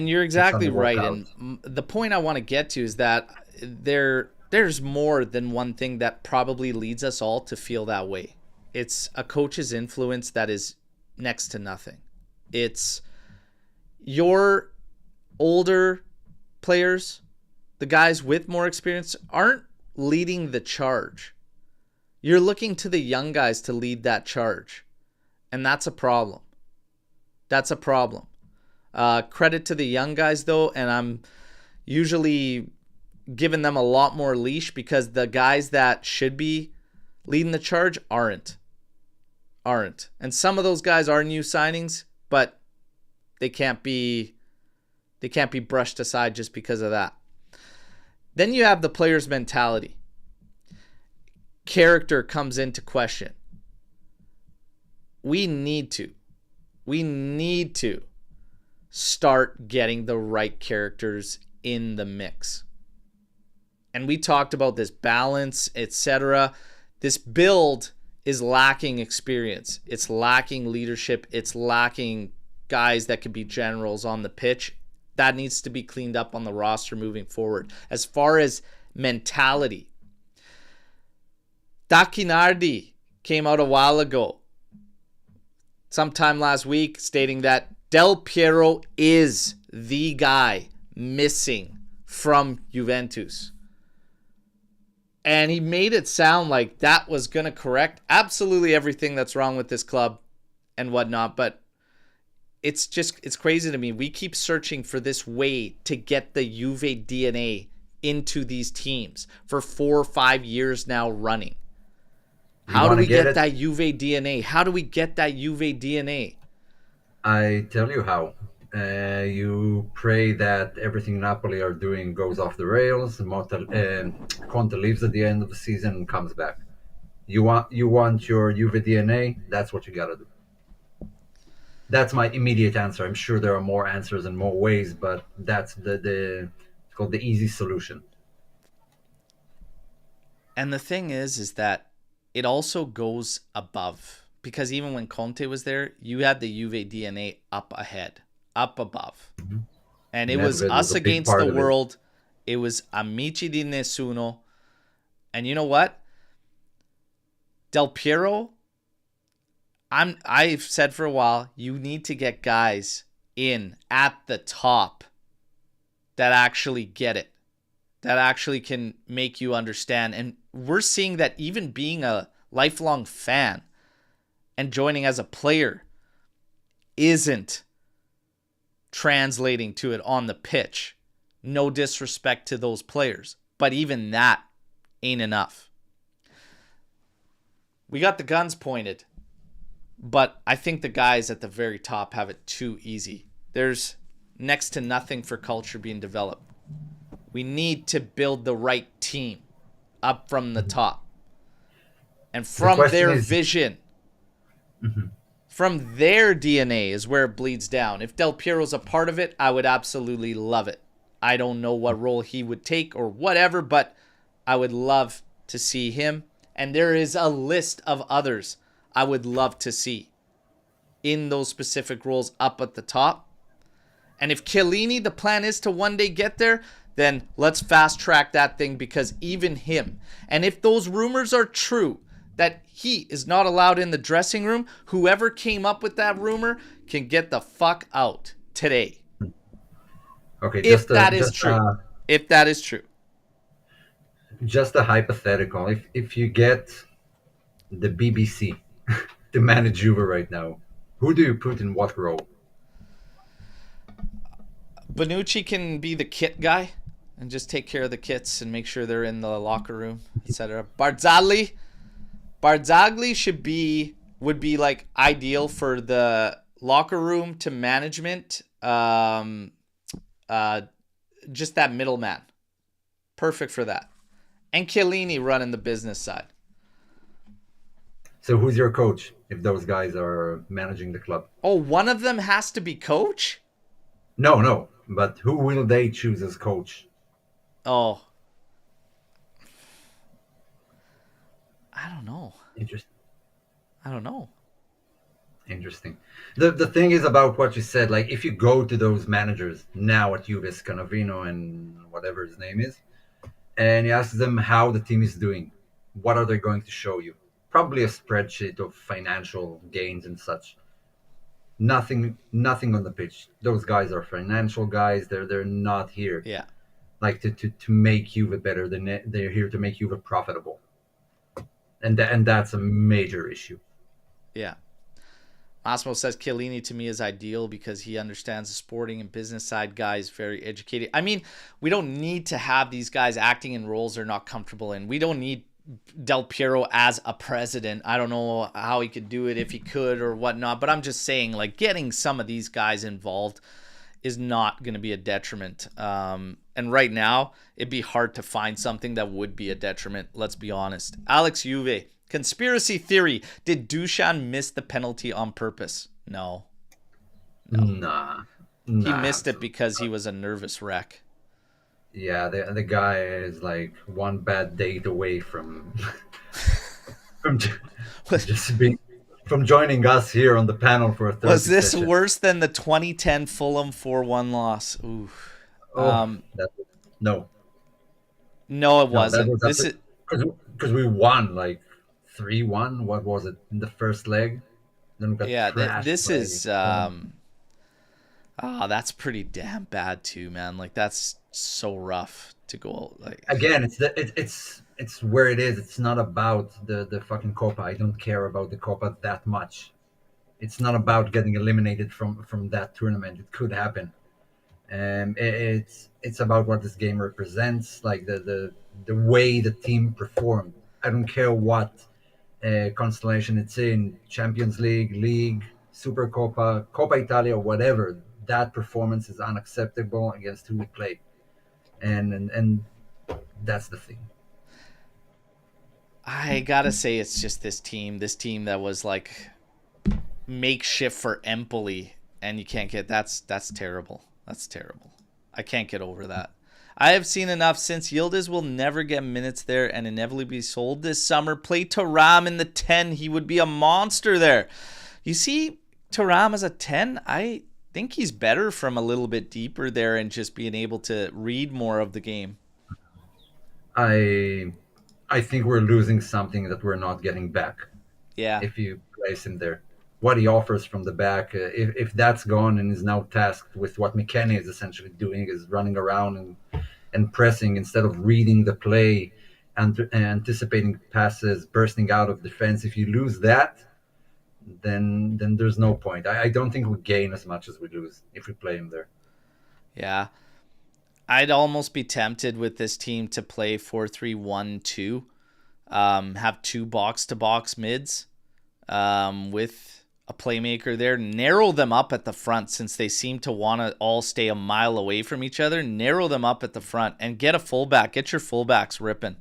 you're can exactly suddenly work right. out. And the point I want to get to is that there's more than one thing that probably leads us all to feel that way. It's a coach's influence that is next to nothing. It's your older players, the guys with more experience, aren't leading the charge. You're looking to the young guys to lead that charge. And that's a problem. That's a problem. Credit to the young guys, though, and I'm usually giving them a lot more leash because the guys that should be leading the charge aren't. And some of those guys are new signings, but they can't be brushed aside just because of that. Then you have the player's mentality. Character comes into question. We need to start getting the right characters in the mix. And we talked about this balance, etc. This build is lacking experience. It's lacking leadership. It's lacking guys that could be generals on the pitch. That needs to be cleaned up on the roster moving forward. As far as mentality, Tacchinardi came out a while ago, sometime last week, stating that Del Piero is the guy missing from Juventus. And he made it sound like that was going to correct absolutely everything that's wrong with this club and whatnot. But it's crazy to me. We keep searching for this way to get the Juve DNA into these teams for 4 or 5 years now running. You How do want to we get get it? that Juve DNA? How do we get that Juve DNA? I tell you how. You pray that everything Napoli are doing goes off the rails. Conte leaves at the end of the season and comes back. You want your Juve DNA. That's what you got to do. That's my immediate answer. I'm sure there are more answers and more ways, but that's the it's called the easy solution. And the thing is that it also goes above. Because even when Conte was there, you had the Juve DNA up ahead, up above. Mm-hmm. And it was Nedved was us a big against part the of it. world. It was amici di nessuno. And you know what? Del Piero, I've said for a while, you need to get guys in at the top that actually get it, that actually can make you understand. And we're seeing that even being a lifelong fan and joining as a player isn't translating to it on the pitch. No disrespect to those players, but even that ain't enough. We got the guns pointed, but I think the guys at the very top have it too easy. There's next to nothing for culture being developed. We need to build the right team up from the top. And The from question their is, vision, from their DNA is where it bleeds down. If Del Piero's a part of it, I would absolutely love it. I don't know what role he would take or whatever, but I would love to see him. And there is a list of others I would love to see in those specific roles up at the top. And if Chiellini, the plan is to one day get there, then let's fast track that thing, because even him, and if those rumors are true that he is not allowed in the dressing room, whoever came up with that rumor can get the fuck out today. okay, If that is true. If that is true. just a hypothetical. If you get the BBC to manage Juve right now, who do you put in what role? Bonucci can be the kit guy and just take care of the kits and make sure they're in the locker room, etc. Barzagli would be like ideal for the locker room to management. Just that middleman. Perfect for that. And Chiellini running the business side. So who's your coach if those guys are managing the club? Oh, one of them has to be coach? No, no. But who will they choose as coach? Oh. I don't know. Interesting. I don't know. Interesting. The thing is about what you said. Like, if you go to those managers now at Juve, Scanovino and whatever his name is, and you ask them how the team is doing, what are they going to show you? Probably a spreadsheet of financial gains and such. Nothing on the pitch. Those guys are financial guys. They're not here Yeah. like to make Juve better. They're here to make Juve profitable, and that's a major issue. Yeah. Massimo says Chiellini to me is ideal because he understands the sporting and business side. Guys, very educated. I mean, we don't need to have these guys acting in roles they're not comfortable in. We don't need Del Piero as a president. I don't know how he could do it, if he could or whatnot, but I'm just saying, like, getting some of these guys involved is not going to be a detriment. And right now, it'd be hard to find something that would be a detriment. Let's be honest. Alex Juve. Conspiracy theory. Did Dusan miss the penalty on purpose? No. Nah. He missed it because he was a nervous wreck. Yeah, the guy is like one bad date away from from just being from joining us here on the panel for a third Was this session. worse than the 2010 Fulham 4-1 loss? Ooh. No. No, it wasn't. That was because we won like 3-1. What was it in the first leg? Then we got trashed this by- is that's pretty damn bad too, man. Like, that's so rough to go like. Again, it's where it is. It's not about the fucking Copa. I don't care about the Copa that much. It's not about getting eliminated from that tournament. It could happen. It's about what this game represents, like the way the team performed. I don't care what constellation it's in, Champions League, Super Copa, Coppa Italia, whatever. That performance is unacceptable against who we play, and that's the thing. I gotta say, it's just this team that was like makeshift for Empoli, and you can't get that's terrible. That's terrible. I can't get over that. I have seen enough since Yildiz will never get minutes there and inevitably be sold this summer. Play Thuram in the 10. He would be a monster there. You see Thuram as a 10? I think he's better from a little bit deeper there and just being able to read more of the game. I think we're losing something that we're not getting back. Yeah. If you place him there, what he offers from the back, if that's gone and is now tasked with what McKennie is essentially doing, is running around and pressing instead of reading the play and anticipating passes, bursting out of defense. If you lose that, then there's no point. I don't think we gain as much as we lose if we play him there. Yeah. I'd almost be tempted with this team to play 4-3-1-2, have two box-to-box mids with a playmaker there. Narrow them up at the front since they seem to want to all stay a mile away from each other. Narrow them up at the front and get a fullback. Get your fullbacks ripping.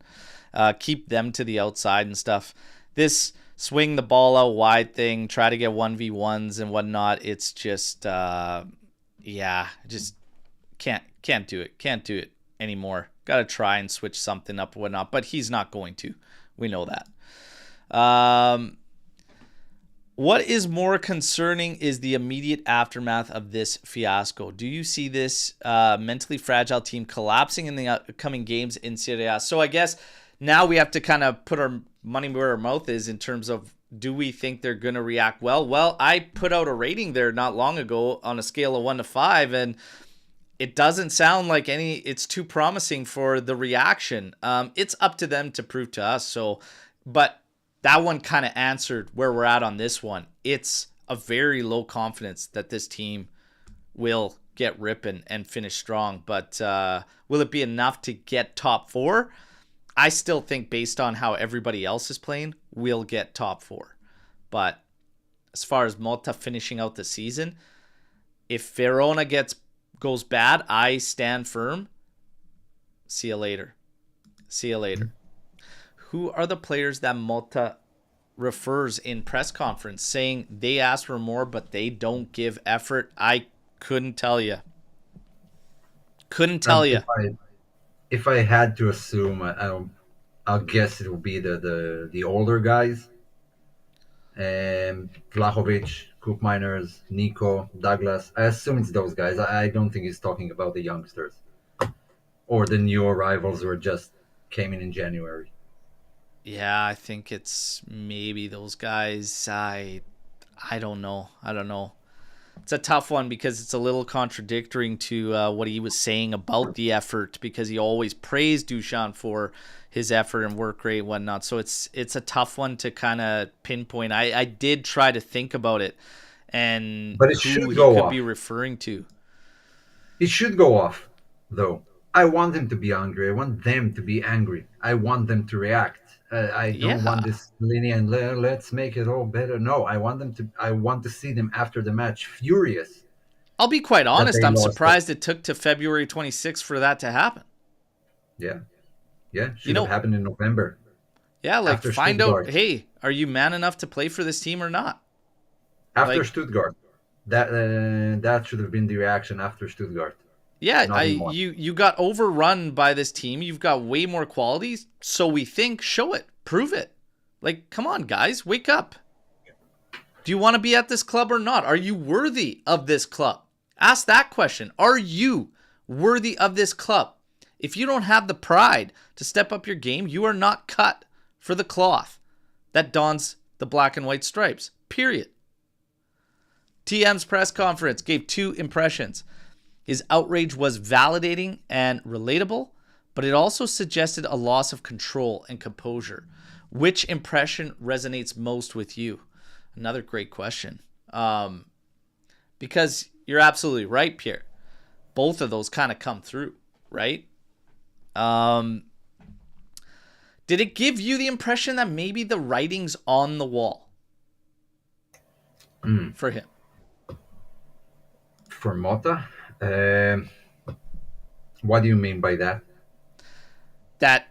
Keep them to the outside and stuff. This swing the ball out wide thing, try to get 1v1s and whatnot, it's just, just can't do it. Can't do it anymore. Got to try and switch something up and whatnot, but he's not going to. We know that. What is more concerning is the immediate aftermath of this fiasco. Do you see this mentally fragile team collapsing in the upcoming games in Serie A? So I guess now we have to kind of put our money where our mouth is in terms of, do we think they're going to react well? Well, I put out a rating there not long ago on a scale of 1 to 5, and it doesn't sound like it's too promising for the reaction. It's up to them to prove to us. But that one kind of answered where we're at on this one. It's a very low confidence that this team will get ripping and finish strong. But will it be enough to get top 4? I still think based on how everybody else is playing, we'll get top 4. But as far as Motta finishing out the season, if Verona goes bad, I stand firm. See you later. See you later. Who are the players that Motta refers in press conference saying they ask for more but they don't give effort? I couldn't tell you. Couldn't tell you. If I had to assume, I'll guess it will be the older guys. Vlahovic, Cook Miners, Nico, Douglas. I assume it's those guys. I don't think he's talking about the youngsters or the new arrivals who just came in January. Yeah, I think it's maybe those guys. I don't know. I don't know. It's a tough one because it's a little contradictory to what he was saying about the effort, because he always praised Duchamp for his effort and work rate and whatnot. So it's a tough one to kind of pinpoint. I did try to think about it and but it who should he go could off. be referring to. It should go off, though. I want them to be angry. I want them to be angry. I want them to react. I don't want this linear and let's make it all better. No, I want to see them after the match furious. I'll be quite honest. I'm surprised it took to February 26th for that to happen. Yeah. Should have happened in November. Yeah, like find out, hey, are you man enough to play for this team or not? After Stuttgart. That should have been the reaction after Stuttgart. Yeah, you got overrun by this team. You've got way more qualities, so we think. Show it. Prove it. Like, come on, guys. Wake up. Do you want to be at this club or not? Are you worthy of this club? Ask that question. Are you worthy of this club? If you don't have the pride to step up your game, you are not cut for the cloth that dons the black and white stripes. Period. TM's press conference gave 2 impressions. His outrage was validating and relatable, but it also suggested a loss of control and composure. Which impression resonates most with you? Another great question. Because you're absolutely right, Pierre. Both of those kind of come through, right? Did it give you the impression that maybe the writing's on the wall for him? For Motta? What do you mean by that? That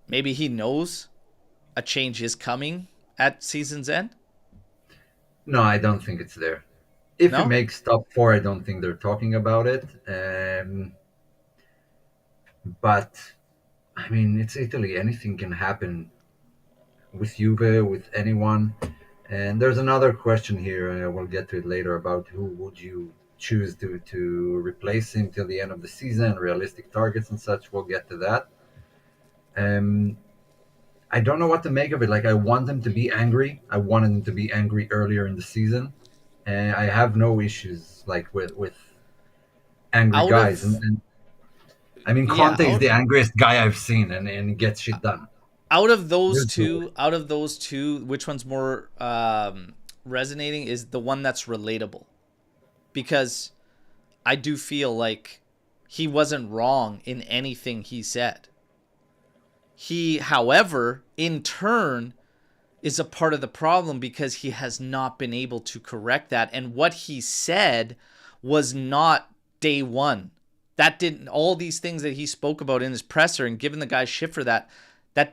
maybe he knows a change is coming at season's end? No, I don't think it's there. If he makes top 4, I don't think they're talking about it. But, I mean, it's Italy. Anything can happen with Juve, with anyone. And there's another question here. We'll get to it later about who would you choose to replace him till the end of the season, realistic targets and such. We'll get to that. I don't know what to make of it. Like, I want them to be angry. I wanted them to be angry earlier in the season, and I have no issues like with angry guys. And I mean, Conti is the angriest guy I've seen, and he gets shit done. Out of those two, which one's more resonating is the one that's relatable. Because I do feel like he wasn't wrong in anything he said. He, however, in turn, is a part of the problem because he has not been able to correct that. And what he said was not day one. That didn't, all these things that he spoke about in his presser and giving the guy shit for that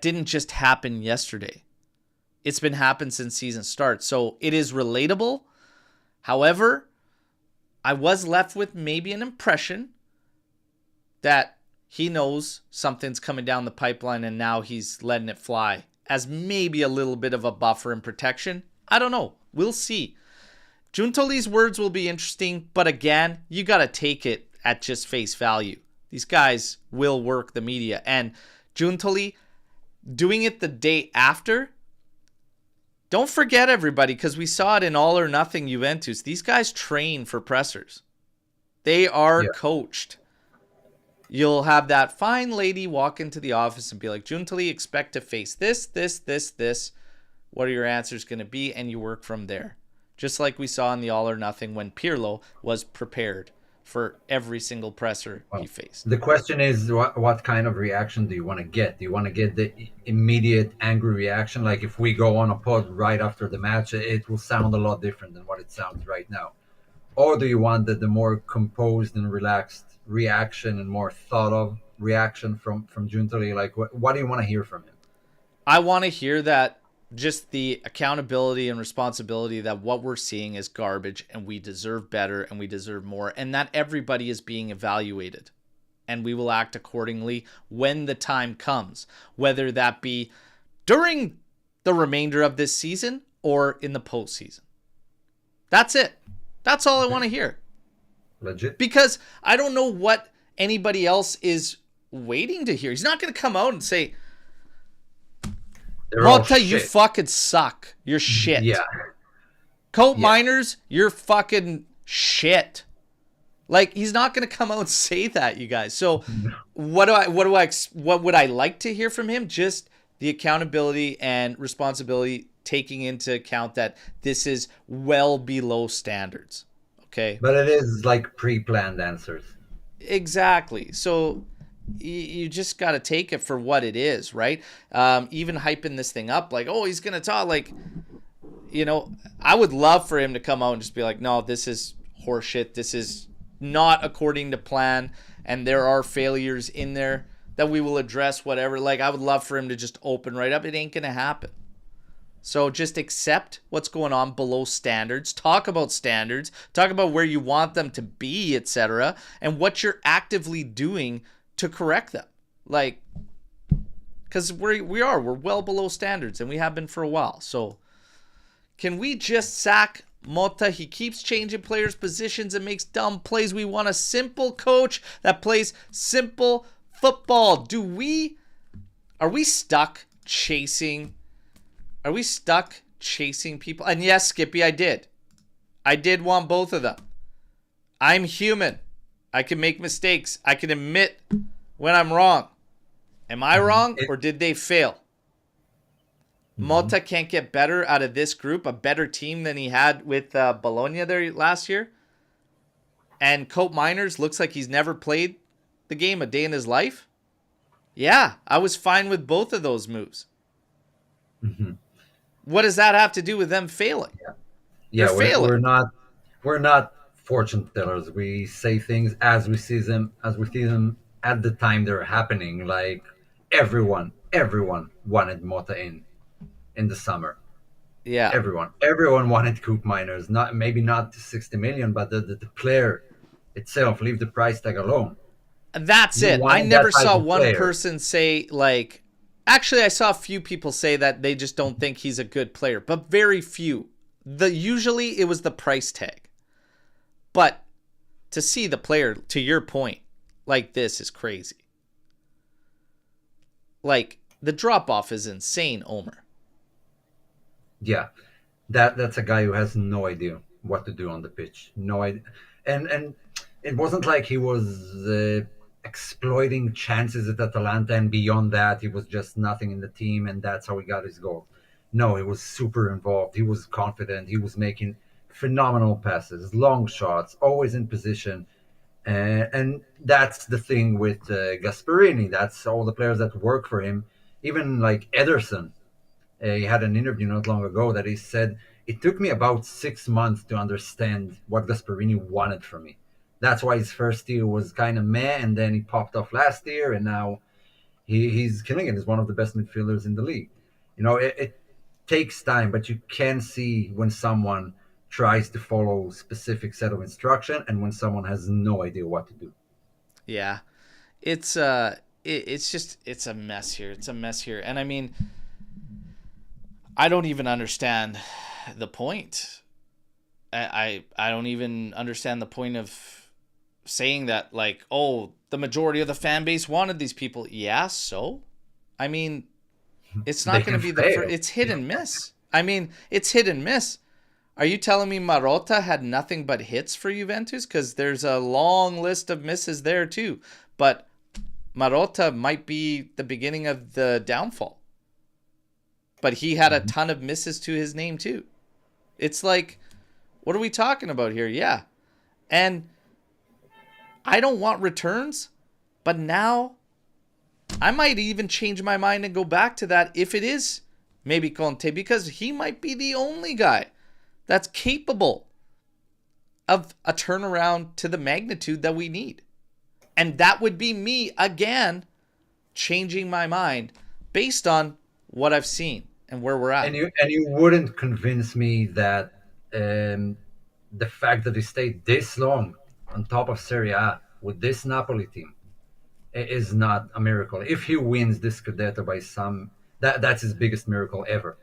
didn't just happen yesterday. It's been happening since season start. So it is relatable. However, I was left with maybe an impression that he knows something's coming down the pipeline and now he's letting it fly as maybe a little bit of a buffer and protection. I don't know. We'll see. Giuntoli's words will be interesting, but again, you got to take it at just face value. These guys will work the media. And Giuntoli doing it the day after, don't forget, everybody, because we saw it in All or Nothing Juventus. These guys train for pressers. They are coached. You'll have that fine lady walk into the office and be like, Giuntoli, expect to face this, this, this, this. What are your answers going to be? And you work from there. Just like we saw in the All or Nothing when Pirlo was prepared for every single presser he Well, faced. the question is, what kind of reaction do you want to get? Do you want to get the immediate angry reaction? Like if we go on a pod right after the match, it will sound a lot different than what it sounds right now. Or do you want the more composed and relaxed reaction and more thought of reaction from Giuntoli? Like, what do you want to hear from him? I want to hear that, just the accountability and responsibility that what we're seeing is garbage and we deserve better and we deserve more, and that everybody is being evaluated and we will act accordingly when the time comes, whether that be during the remainder of this season or in the postseason. That's it. That's all I want to hear. Legit. Because I don't know what anybody else is waiting to hear. He's not going to come out and say, Motta, you fucking suck. You're shit. Yeah. Coat Miners, you're fucking shit. Like, he's not going to come out and say that, you guys. So what would I like to hear from him? Just the accountability and responsibility, taking into account that this is well below standards. Okay. But it is like pre-planned answers. Exactly. So you just got to take it for what it is, right? Even hyping this thing up like, oh, he's going to talk, like, you know, I would love for him to come out and just be like, no, this is horseshit. This is not according to plan. And there are failures in there that we will address, whatever. Like, I would love for him to just open right up. It ain't going to happen. So just accept what's going on below standards. Talk about standards. Talk about where you want them to be, etc. And what you're actively doing to correct them. Like, because we're well below standards, and we have been for a while. So can we just sack Motta? He keeps changing players' positions and makes dumb plays. We want a simple coach that plays simple football. Are we stuck chasing people? And yes, Skippy, I did want both of them. I'm human. I can make mistakes. I can admit when I'm wrong. Am I wrong, or did they fail? Motta can't get better out of this group, a better team than he had with Bologna there last year. And Coat Miners looks like he's never played the game a day in his life. Yeah, I was fine with both of those moves. Mm-hmm. What does that have to do with them failing? Yeah, They're failing. We're not fortune tellers. We say things as we see them at the time they're happening. Like everyone wanted Motta in the summer. Yeah, everyone wanted Coop Miners. Not 60 million, but the player itself. Leave the price tag alone. That's it. I never saw one person say, like, actually, I saw a few people say that they just don't think he's a good player, but very few. Usually it was the price tag. But to see the player, to your point, like this is crazy. Like, the drop-off is insane, Omer. Yeah, that's a guy who has no idea what to do on the pitch. No idea. And it wasn't like he was exploiting chances at Atalanta, and beyond that, he was just nothing in the team, and that's how he got his goal. No, he was super involved. He was confident. He was making phenomenal passes, long shots, always in position. And that's the thing with Gasperini. That's all the players that work for him. Even like Ederson, he had an interview not long ago that he said, it took me about 6 months to understand what Gasperini wanted from me. That's why his first year was kind of meh, and then he popped off last year, and now he's killing it. He's one of the best midfielders in the league. You know, it takes time, but you can see when someone tries to follow a specific set of instruction and when someone has no idea what to do. Yeah, it's it's a mess here. It's a mess here, and I mean, I don't even understand the point. I don't even understand the point of saying that, like, oh, the majority of the fan base wanted these people. Yeah, so? I mean, it's not going to be it's hit and miss. I mean, it's hit and miss. Are you telling me Marotta had nothing but hits for Juventus? Because there's a long list of misses there too. But Marotta might be the beginning of the downfall. But he had a ton of misses to his name too. It's like, what are we talking about here? Yeah. And I don't want returns, but now I might even change my mind and go back to that if it is maybe Conte, because he might be the only guy that's capable of a turnaround to the magnitude that we need. And that would be me again changing my mind based on what I've seen and where we're at. And you wouldn't convince me that um, the fact that he stayed this long on top of Serie A with this Napoli team is not a miracle. If he wins this Scudetto by some, that's his biggest miracle ever.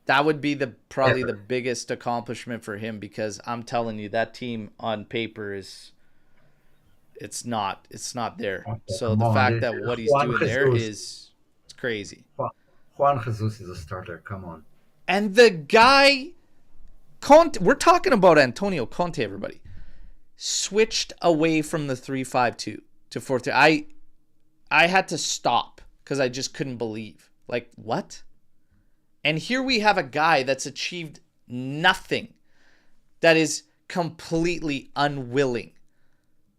That would be the probably the Ever. biggest accomplishment for him, because I'm telling you that team on paper is it's not there. Okay, So come the on. fact that what he's Juan doing there Jesus. is it's crazy. Juan Jesus is a starter. Come on. And the guy Conte, we're talking about Antonio Conte, everybody. Switched away from the 3-5-2 to 4-3. I had to stop because I just couldn't believe. Like, what? And here we have a guy that's achieved nothing, that is completely unwilling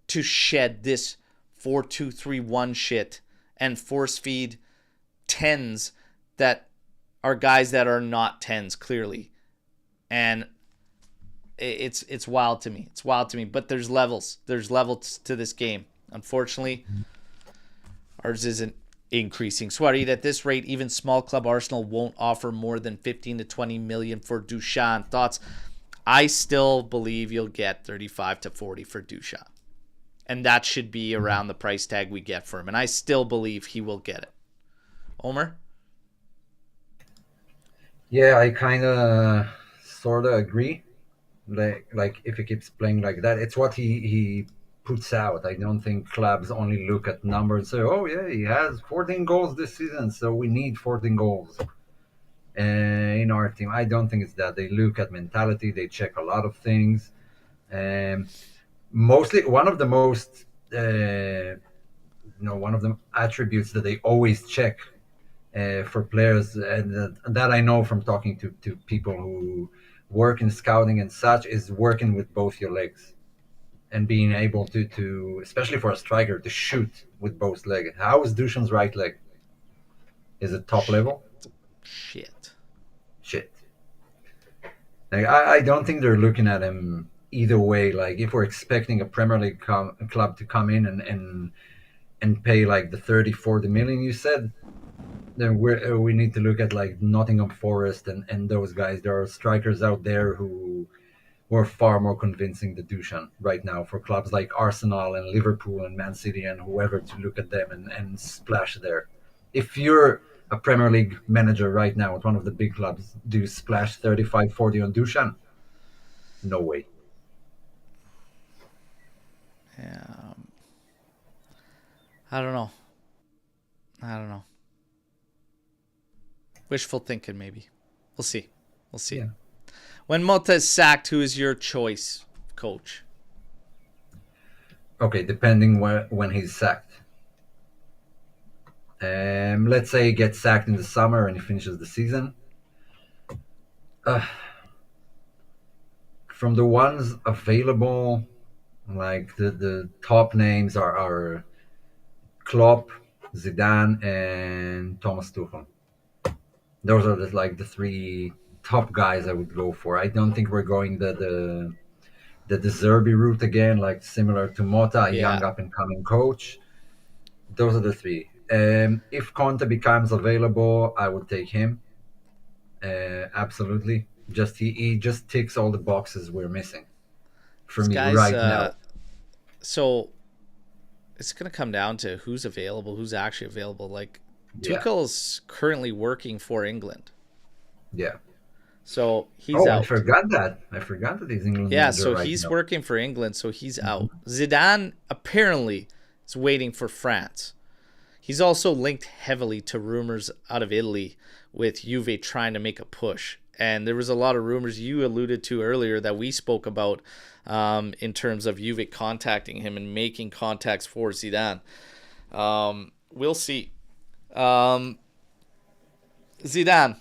to shed this 4-2-3-1 shit and force feed tens that are guys that are not tens, clearly. And it's wild to me. It's wild to me. But there's levels. There's levels to this game. Unfortunately, ours isn't increasing. Suarez, at this rate, even small club Arsenal won't offer more than 15 to 20 million for Duchamp. Thoughts? I still believe you'll get 35 to 40 for Duchamp. And that should be around the price tag we get for him. And I still believe he will get it. Omer? Yeah, I kind of sort of agree. Like if he keeps playing like that, it's what he puts out. I don't think clubs only look at numbers and say, "Oh yeah, he has 14 goals this season, so we need 14 goals in our team." I don't think it's that. They look at mentality. They check a lot of things. Um, Mostly, one of the most one of the attributes that they always check for players, and that I know from talking to people who work in scouting and such, is working with both your legs and being able to especially for a striker, to shoot with both legs. How is Dushan's right leg? Is it top Shit. level? Shit. Shit. Like, I don't think they're looking at him either way. Like if we're expecting a Premier League club to come in and pay like the 30-40 million you said, then we need to look at like Nottingham Forest and those guys. There are strikers out there who were far more convincing than Dushan right now for clubs like Arsenal and Liverpool and Man City and whoever to look at them and splash there. If you're a Premier League manager right now at one of the big clubs, do you splash 35-40 on Dushan? No way. Yeah. I don't know. I don't know. Wishful thinking, maybe. We'll see. We'll see. Yeah. When Motta is sacked, who is your choice, coach? Okay, depending when he's sacked. Let's say he gets sacked in the summer and he finishes the season. Uh, from the ones available, like the top names are Klopp, Zidane, and Thomas Tuchel. Those are the three top guys I would go for. I don't think we're going the De Zerbi route again, like similar to Motta, a Yeah. young up and coming coach. Those are the three. If Conte becomes available, I would take him. Absolutely. Just he just ticks all the boxes we're missing for This me guy's right now. so it's gonna come down to who's available, who's actually available. Like Yeah, Tuchel's currently working for England. yeah. So he's Oh, I out. forgot that. I forgot that he's England Yeah, manager so right he's now. working for England, so he's out. Mhm. Zidane apparently is waiting for France. He's also linked heavily to rumors out of Italy with Juve trying to make a push. And there was a lot of rumors you alluded to earlier that we spoke about in terms of Juve contacting him and making contacts for Zidane. We'll see. Zidane,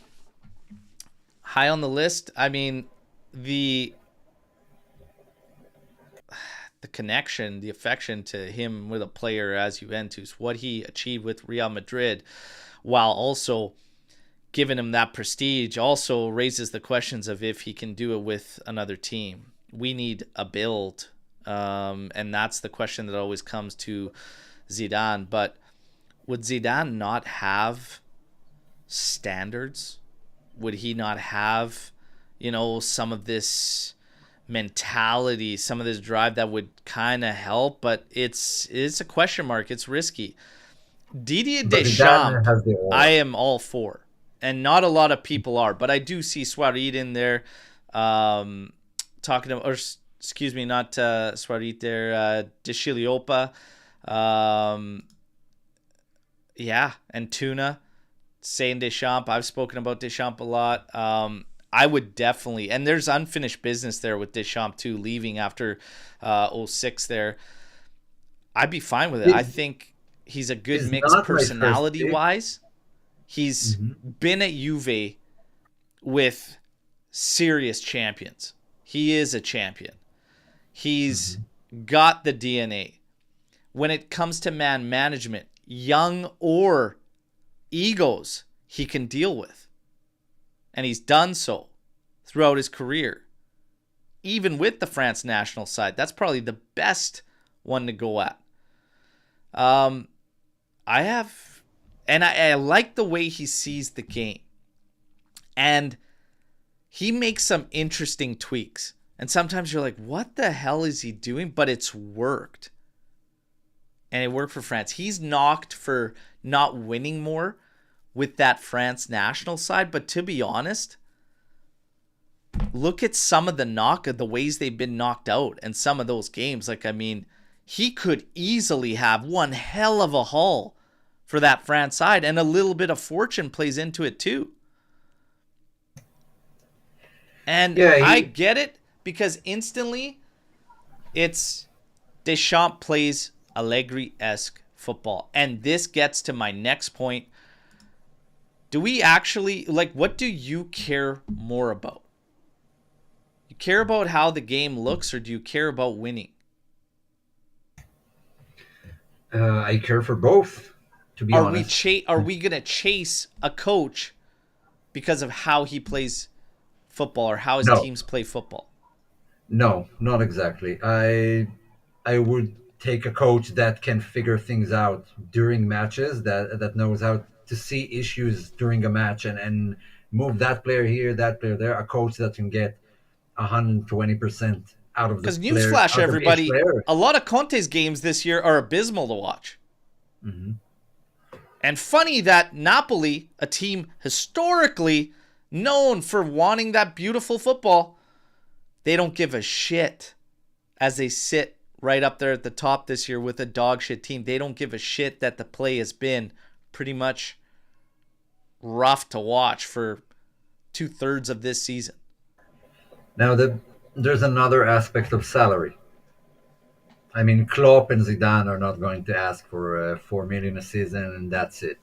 high on the list. I mean, the connection, the affection to him with a player as Juventus, what he achieved with Real Madrid, while also giving him that prestige, also raises the questions of if he can do it with another team. We need a build, and that's the question that always comes to Zidane. But would Zidane not have standards? Would he not have, some of this mentality, some of this drive that would kind of help? But it's a question mark. It's risky. Didier But Zidane Deschamps, has the aura. I am all for, and not a lot of people are, but I do see Suarez in there, talking about, or excuse me, not Suarez there, Deschiliopa, and Tuna, saying Deschamps. I've spoken about Deschamps a lot. I would definitely, and there's unfinished business there with Deschamps too, leaving after 06 there. I'd be fine with it. I think he's a good He's mix not my first personality-wise. He's been at Juve with serious champions. He is a champion. He's got the DNA. When it comes to man management, young or egos, he can deal with. And he's done so throughout his career. Even with the France national side, that's probably the best one to go at. I like the way he sees the game. And he makes some interesting tweaks. And sometimes you're like, what the hell is he doing? But it's worked. And it worked for France. He's knocked for not winning more with that France national side. But to be honest, look at some of the ways they've been knocked out and some of those games. He could easily have one hell of a haul for that France side, and a little bit of fortune plays into it too. And I get it, because instantly it's Deschamps plays Allegri-esque football. And this gets to my next point. Do we actually, what do you care more about? You care about how the game looks, or do you care about winning? I care for both, to be honest. Are we going to chase a coach because of how he plays football, or how his teams play football? No, not exactly. I would take a coach that can figure things out during matches, that knows how to see issues during a match and move that player here, that player there. A coach that can get 120% out of the player. Because newsflash, everybody, a lot of Conte's games this year are abysmal to watch. Mm-hmm. And funny that Napoli, a team historically known for wanting that beautiful football, they don't give a shit as they sit right up there at the top this year with a dog shit team. They don't give a shit that the play has been pretty much rough to watch for 2/3 of this season. Now, there's another aspect of salary. I mean, Klopp and Zidane are not going to ask for 4 million a season, and that's it.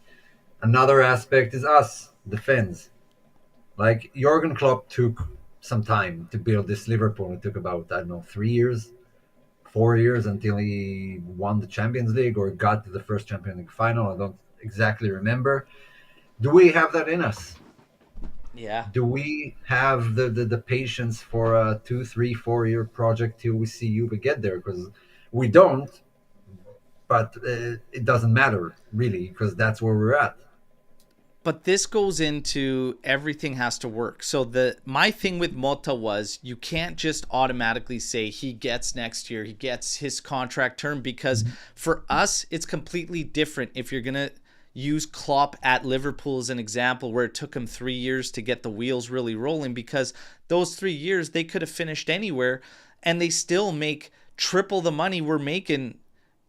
Another aspect is us, the fans. Like, Jurgen Klopp took some time to build this Liverpool. It took about, 3 years, 4 years until he won the Champions League or got to the first Champions League final. I don't exactly remember. Do we have that in us? Yeah. Do we have the patience for a 2, 3, 4 year project till we see Juve get there? Because we don't, but it doesn't matter, really, because that's where we're at. But this goes into everything has to work. So my thing with Motta was you can't just automatically say he gets next year, he gets his contract term, because for us, it's completely different if you're going to use Klopp at Liverpool as an example, where it took him 3 years to get the wheels really rolling, because those 3 years they could have finished anywhere and they still make triple the money we're making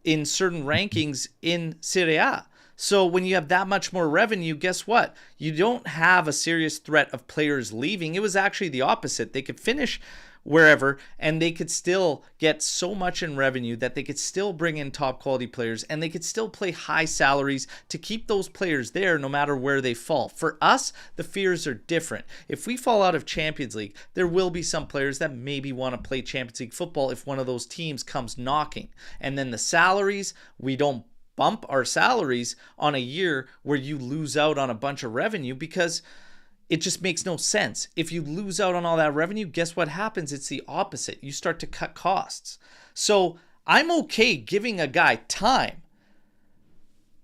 in certain rankings in Serie A. So when you have that much more revenue, guess what? You don't have a serious threat of players leaving. It was actually the opposite. They could finish wherever, and they could still get so much in revenue that they could still bring in top quality players and they could still pay high salaries to keep those players there no matter where they fall. For us, the fears are different. If we fall out of Champions League, there will be some players that maybe want to play Champions League football if one of those teams comes knocking. And then the salaries, we don't bump our salaries on a year where you lose out on a bunch of revenue, because it just makes no sense. If you lose out on all that revenue, guess what happens? It's the opposite. You start to cut costs. So I'm okay giving a guy time,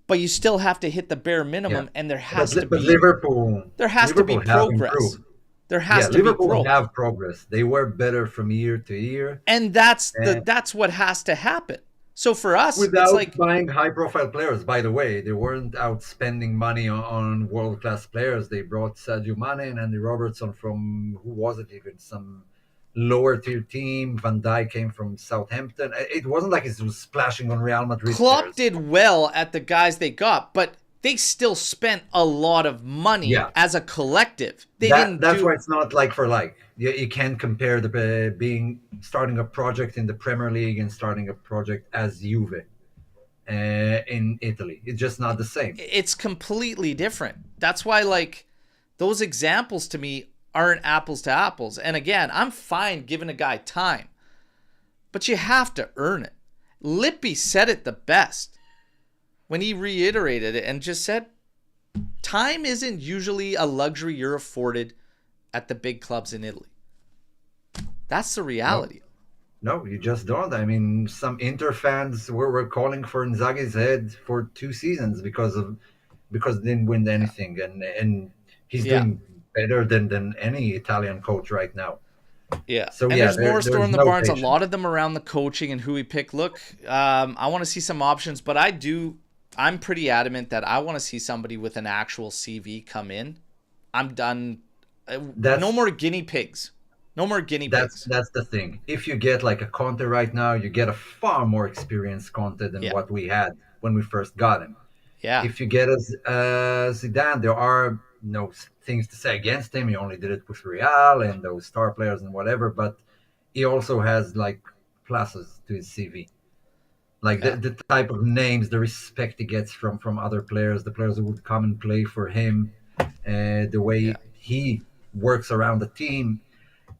but you still have to hit the bare minimum, and there has to be Liverpool. there has to be Liverpool have progress. improved. There has Yeah, to be Liverpool growth. have progress. They were better from year to year. And that's what has to happen. So for us, Without it's like buying high-profile players, by the way, they weren't out spending money on world-class players. They brought Sadio Mane and Andy Robertson from, who was it even, some lower-tier team. Van Dijk came from Southampton. It wasn't like it was splashing on Real Madrid Klopp players. did well at the guys they got, but they still spent a lot of money as a collective. That's why it's not like for like. You can't compare the starting a project in the Premier League and starting a project as Juve in Italy. It's just not the same. It's completely different. That's why, like, those examples to me aren't apples to apples. And again, I'm fine giving a guy time, but you have to earn it. Lippi said it the best when he reiterated it and just said, time isn't usually a luxury you're afforded at the big clubs in Italy. That's the reality. No, you just don't. I mean, some Inter fans were calling for Inzaghi's head for 2 seasons because they didn't win anything, and he's doing better than any Italian coach right now. Yeah. So and there's more store in the barns. patience. A lot of them around the coaching and who we pick. Look, I want to see some options, but I'm pretty adamant that I want to see somebody with an actual CV come in. I'm done. No more guinea pigs. No more guinea pigs. That's the thing. If you get like a Conte right now, you get a far more experienced Conte than what we had when we first got him. Yeah. If you get a Zidane, there are no things to say against him. He only did it with Real and those star players and whatever, but he also has like pluses to his CV. Like the type of names, the respect he gets from other players, the players who would come and play for him, the way he works around the team.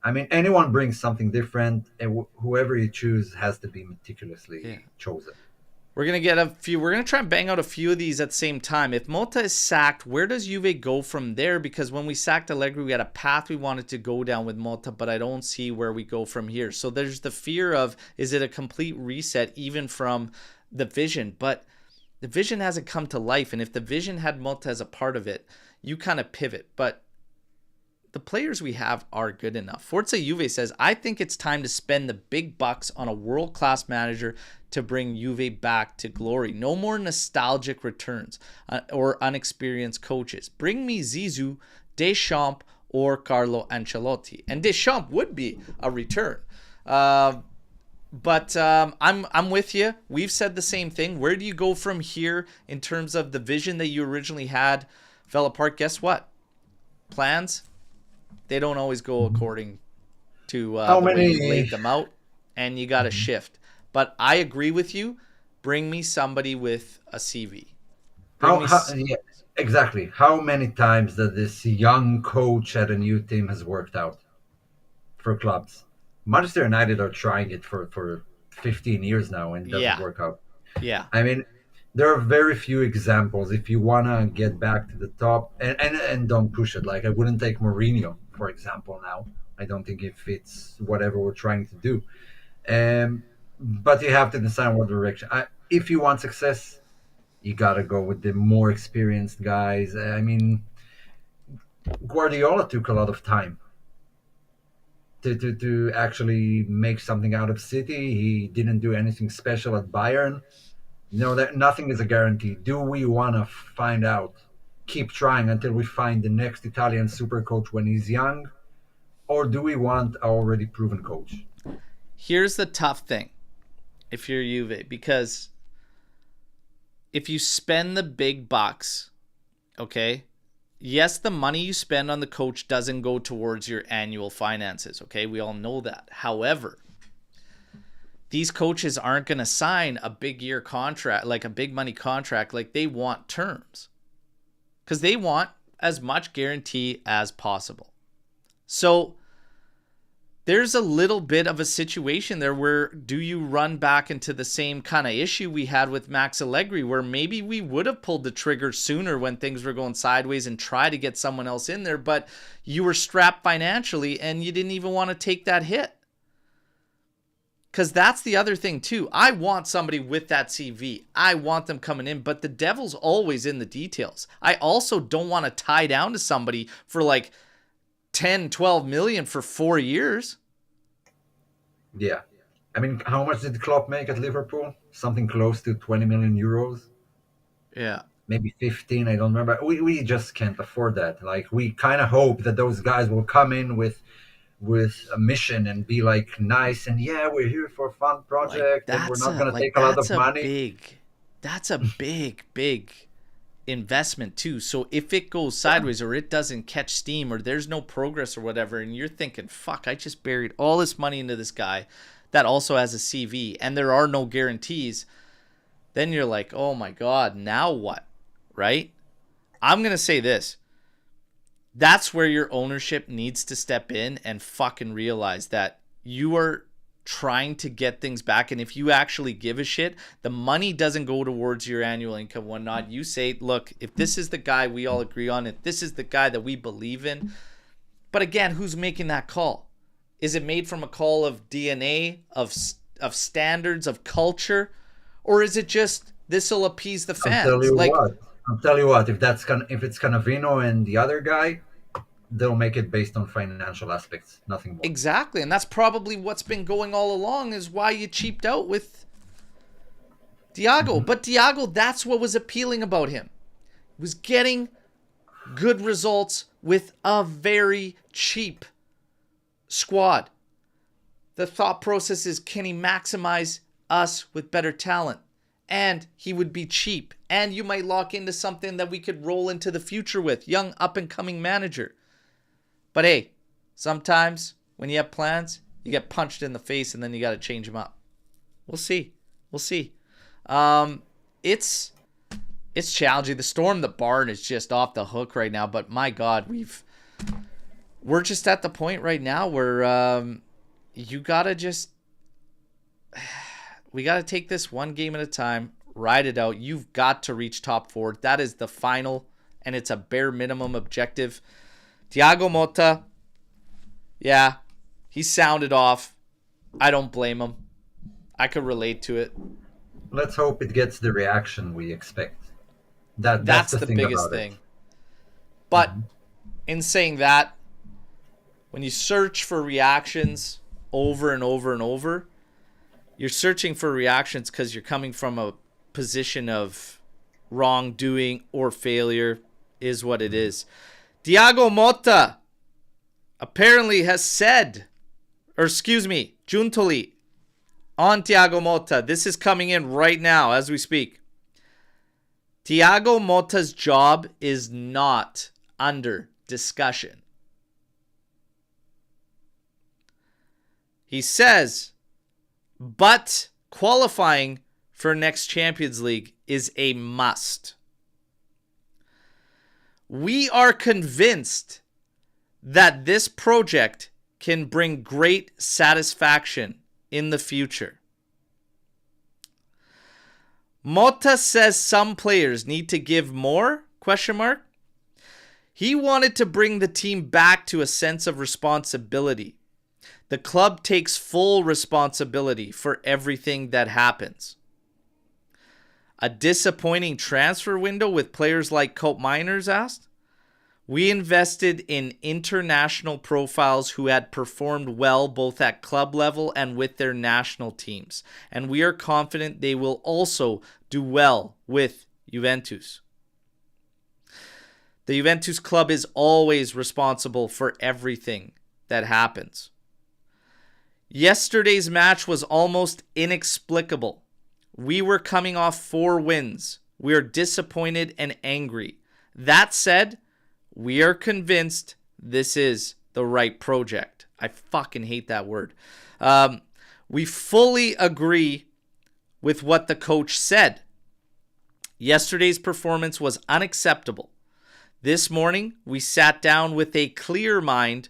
I mean, anyone brings something different, and whoever you choose has to be meticulously chosen. We're gonna get a few. We're gonna try and bang out a few of these at the same time. If Motta is sacked, where does Juve go from there? Because when we sacked Allegri, we had a path we wanted to go down with Motta, but I don't see where we go from here. So there's the fear of, is it a complete reset even from the vision? But the vision hasn't come to life, and if the vision had Motta as a part of it, you kind of pivot. But the players we have are good enough. Forza Juve says, I think it's time to spend the big bucks on a world-class manager to bring Juve back to glory. No more nostalgic returns or unexperienced coaches. Bring me Zizou, Deschamps, or Carlo Ancelotti. And Deschamps would be a return. But I'm with you. We've said the same thing. Where do you go from here in terms of the vision that you originally had fell apart? Guess what? Plans, they don't always go according to the way you laid them out, and you got to shift. But I agree with you. Bring me somebody with a CV. Exactly. How many times that this young coach at a new team has worked out for clubs? Manchester United are trying it for 15 years now and it doesn't work out. Yeah. I mean, there are very few examples. If you want to get back to the top, and don't push it. Like, I wouldn't take Mourinho, for example, now. I don't think it fits whatever we're trying to do. But you have to decide what direction. If you want success, you got to go with the more experienced guys. I mean, Guardiola took a lot of time to actually make something out of City. He didn't do anything special at Bayern. That nothing is a guarantee. Do we want to find out, keep trying until we find the next Italian super coach when he's young? Or do we want an already proven coach? Here's the tough thing if you're Juve, because if you spend the big bucks, okay, yes, the money you spend on the coach doesn't go towards your annual finances, okay? We all know that. However, these coaches aren't going to sign a big year contract, like a big money contract. Like, they want terms because they want as much guarantee as possible. So there's a little bit of a situation there where do you run back into the same kind of issue we had with Max Allegri, where maybe we would have pulled the trigger sooner when things were going sideways and try to get someone else in there, but you were strapped financially and you didn't even want to take that hit. Because that's the other thing too. I want somebody with that CV. I want them coming in, but the devil's always in the details. I also don't want to tie down to somebody for like 10, 12 million for 4 years. Yeah. I mean, how much did Klopp make at Liverpool? Something close to 20 million euros. Yeah. Maybe 15, I don't remember. We just can't afford that. Like, we kind of hope that those guys will come in with a mission and be like nice and yeah, we're here for a fun project and we're not going to take a lot of money. That's a big investment too. So if it goes sideways or it doesn't catch steam or there's no progress or whatever, and you're thinking, fuck, I just buried all this money into this guy that also has a CV and there are no guarantees, then you're like, oh my God, now what? Right? I'm going to say this. That's where your ownership needs to step in and fucking realize that you are trying to get things back. And if you actually give a shit, the money doesn't go towards your annual income, whatnot. You say, look, if this is the guy we all agree on, if this is the guy that we believe in. But again, who's making that call? Is it made from a call of DNA, of standards, of culture? Or is it just, this will appease the fans? I'll tell you what, if it's Canavino and the other guy, they'll make it based on financial aspects, nothing more. Exactly, and that's probably what's been going all along, is why you cheaped out with Thiago. Mm-hmm. But Thiago, that's what was appealing about him. He was getting good results with a very cheap squad. The thought process is, can he maximize us with better talent? And he would be cheap. And you might lock into something that we could roll into the future with. Young up-and-coming manager. But hey, sometimes when you have plans, you get punched in the face and then you got to change them up. We'll see. It's challenging. The storm, the barn is just off the hook right now. But my God, we're just at the point right now where you got to just... We got to take this one game at a time, ride it out. You've got to reach top 4. That is the final, and it's a bare minimum objective. Thiago Motta, yeah, he sounded off. I don't blame him. I could relate to it. Let's hope it gets the reaction we expect. That's the biggest thing. But in saying that, when you search for reactions over and over and over, you're searching for reactions because you're coming from a position of wrongdoing or failure, is what it is. Thiago Motta apparently has said, Giuntoli on Thiago Motta. This is coming in right now as we speak. Thiago Motta's job is not under discussion. He says, but qualifying for next Champions League is a must. We are convinced that this project can bring great satisfaction in the future. Motta says some players need to give more? ? He wanted to bring the team back to a sense of responsibility. The club takes full responsibility for everything that happens. A disappointing transfer window with players like Cope Miners asked. We invested in international profiles who had performed well both at club level and with their national teams, and we are confident they will also do well with Juventus. The Juventus club is always responsible for everything that happens. Yesterday's match was almost inexplicable. We were coming off 4 wins. We are disappointed and angry. That said, We are convinced this is the right project. I fucking hate that word. We fully agree with what the coach said. Yesterday's performance was unacceptable. This morning, we sat down with a clear mind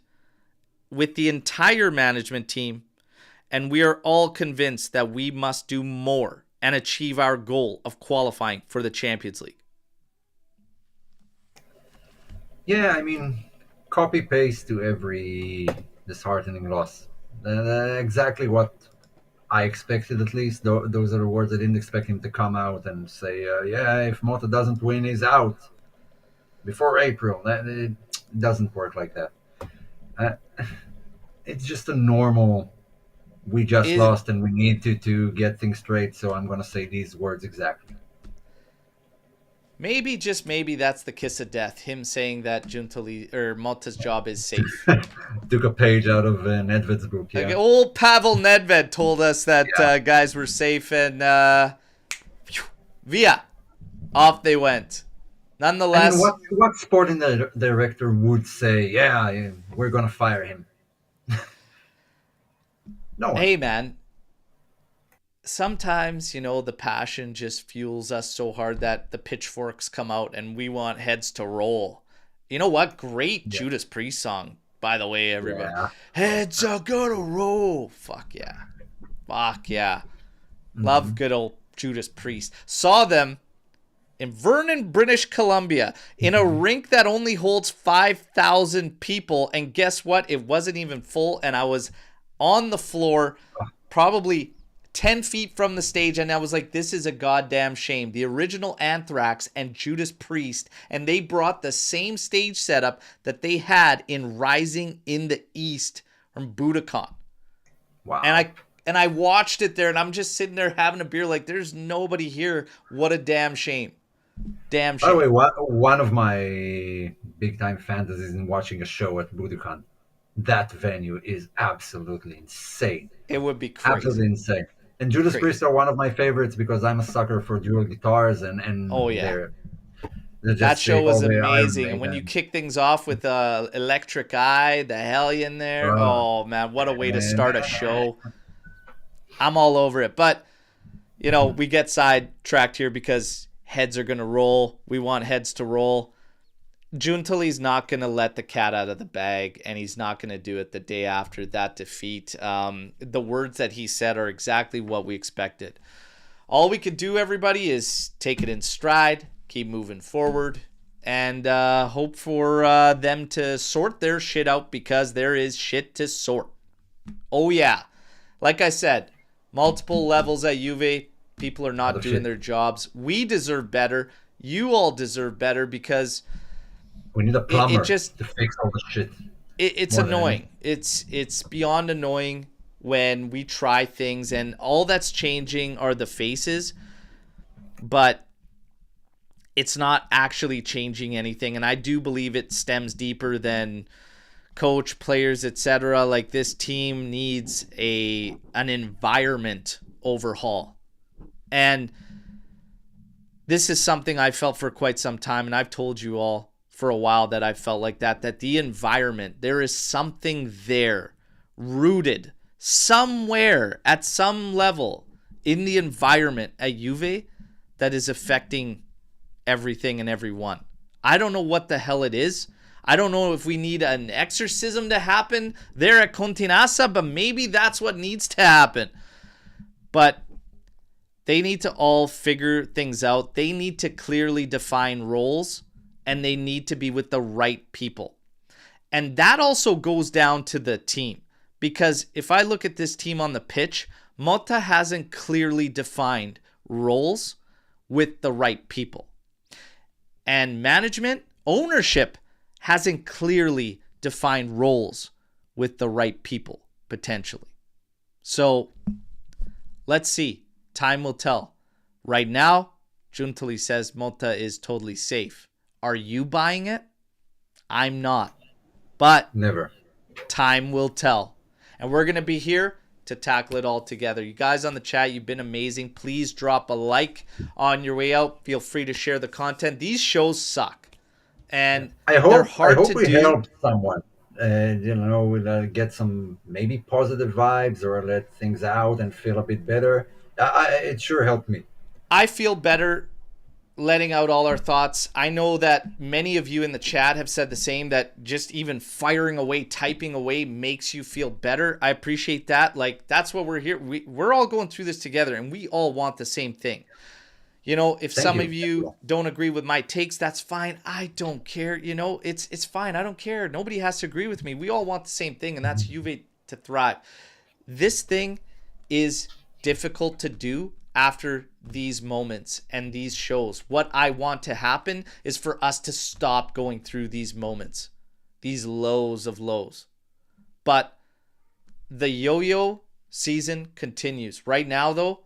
with the entire management team, and we are all convinced that we must do more and achieve our goal of qualifying for the Champions League. Yeah, I mean, copy paste to every disheartening loss. Exactly what I expected, at least. Those are the words. I didn't expect him to come out and say, yeah, if Motta doesn't win, he's out before April. It doesn't work like that. It's just a normal, we just lost and we need to get things straight, so I'm going to say these words exactly. Maybe, just maybe, that's the kiss of death. Him saying that Giuntoli or Motta's job is safe. Took a page out of Nedved's book. Yeah. Like old Pavel Nedved told us that guys were safe, and via off they went. Nonetheless, I mean, what sporting director would say, "Yeah, we're gonna fire him"? No one. Hey, man. Sometimes, the passion just fuels us so hard that the pitchforks come out and we want heads to roll. You know what? Great Judas Priest song, by the way, everybody. Yeah. Heads are gonna roll. Fuck yeah. Fuck yeah. Love good old Judas Priest. Saw them in Vernon, British Columbia, in a rink that only holds 5,000 people. And guess what? It wasn't even full, and I was on the floor, probably 10 feet from the stage, and I was like, this is a goddamn shame. The original Anthrax and Judas Priest, and they brought the same stage setup that they had in Rising in the East from Budokan. Wow. And I watched it there, and I'm just sitting there having a beer like, there's nobody here. What a damn shame. Damn shame. By the way, one of my big-time fantasies in watching a show at Budokan, that venue is absolutely insane. It would be crazy. Absolutely insane. And Judas Priest are one of my favorites because I'm a sucker for dual guitars and oh yeah, they're that show was amazing. And when you kick things off with Electric Eye, the Hellion there, oh man, what a way to start a show. I'm all over it. But we get sidetracked here because heads are gonna roll. We want heads to roll. Giuntoli's not going to let the cat out of the bag, and he's not going to do it the day after that defeat. The words that he said are exactly what we expected. All we could do, everybody, is take it in stride, keep moving forward, and hope for them to sort their shit out, because there is shit to sort. Oh, yeah. Like I said, multiple levels at Juve. People are not doing their jobs. We deserve better. You all deserve better, because we need a plumber to fix all the shit. It's annoying. It's beyond annoying when we try things and all that's changing are the faces, but it's not actually changing anything. And I do believe it stems deeper than coach, players, etc. Like, this team needs an environment overhaul. And this is something I felt for quite some time, and I've told you all for a while that I felt like that the environment, there is something there rooted somewhere at some level in the environment at Juve that is affecting everything and everyone. I don't know what the hell it is. I don't know if we need an exorcism to happen there at Continassa, but maybe that's what needs to happen. But they need to all figure things out. They need to clearly define roles, and they need to be with the right people. And that also goes down to the team. Because if I look at this team on the pitch, Motta hasn't clearly defined roles with the right people. And management, ownership, hasn't clearly defined roles with the right people, potentially. So, let's see. Time will tell. Right now, Giuntoli says Motta is totally safe. Are you buying it? I'm not. But never. Time will tell. And we're going to be here to tackle it all together. You guys on the chat, you've been amazing. Please drop a like on your way out. Feel free to share the content. These shows suck. and I they're hope I hard hope to we do. help someone. Get some maybe positive vibes or let things out and feel a bit better. It sure helped me. I feel better letting out all our thoughts. I know that many of you in the chat have said the same, that just even firing away, typing away makes you feel better. I appreciate that. Like, that's what we're here. We're all going through this together, and we all want the same thing. You know, if Thank some you. of you don't agree with my takes, that's fine. I don't care. You know, it's fine. I don't care. Nobody has to agree with me. We all want the same thing, and that's Juve to thrive. This thing is difficult to do after these moments and these shows. What I want to happen is for us to stop going through these moments, these lows of lows. But the yo-yo season continues. Right now, though,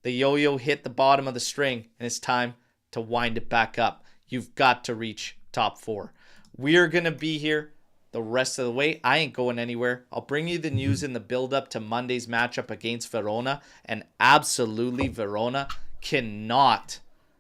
the yo-yo hit the bottom of the string, and it's time to wind it back up. You've got to reach top 4. We are going to be here the rest of the way. I ain't going anywhere. I'll bring you the news in the build-up to Monday's matchup against Verona, and absolutely Verona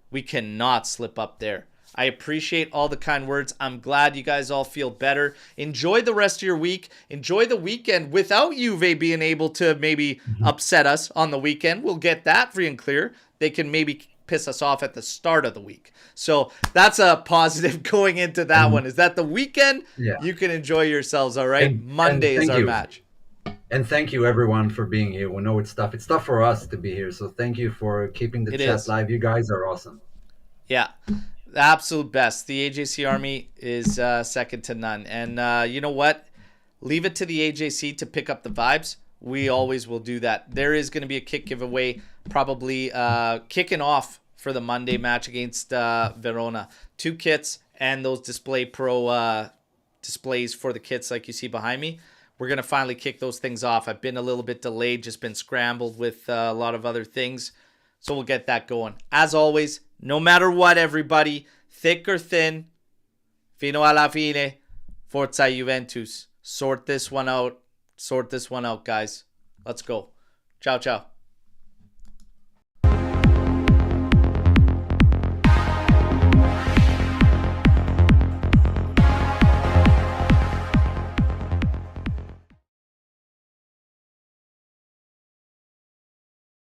we cannot slip up there. I appreciate all the kind words. I'm glad you guys all feel better. Enjoy the rest of your week. Enjoy the weekend without Juve being able to maybe upset us on the weekend. We'll get that free and clear. They can maybe piss us off at the start of the week. So that's a positive going into that one, is that the weekend, Yeah. you can enjoy yourselves, all right? And Monday is thank our you. match. And thank you everyone for being here. We know it's tough. It's tough for us to be here. So thank you for keeping the It chat is. live. You guys are awesome. Yeah. The absolute best. The AJC Army is second to none. And you know what? Leave it to the AJC to pick up the vibes. We always will do that. There is going to be a kit giveaway, probably kicking off for the Monday match against Verona. 2 kits and those Display Pro displays for the kits like you see behind me. We're going to finally kick those things off. I've been a little bit delayed, just been scrambled with a lot of other things. So we'll get that going. As always, no matter what, everybody, thick or thin, fino alla fine, forza Juventus. Sort this one out. Sort this one out, guys. Let's go. Ciao, ciao.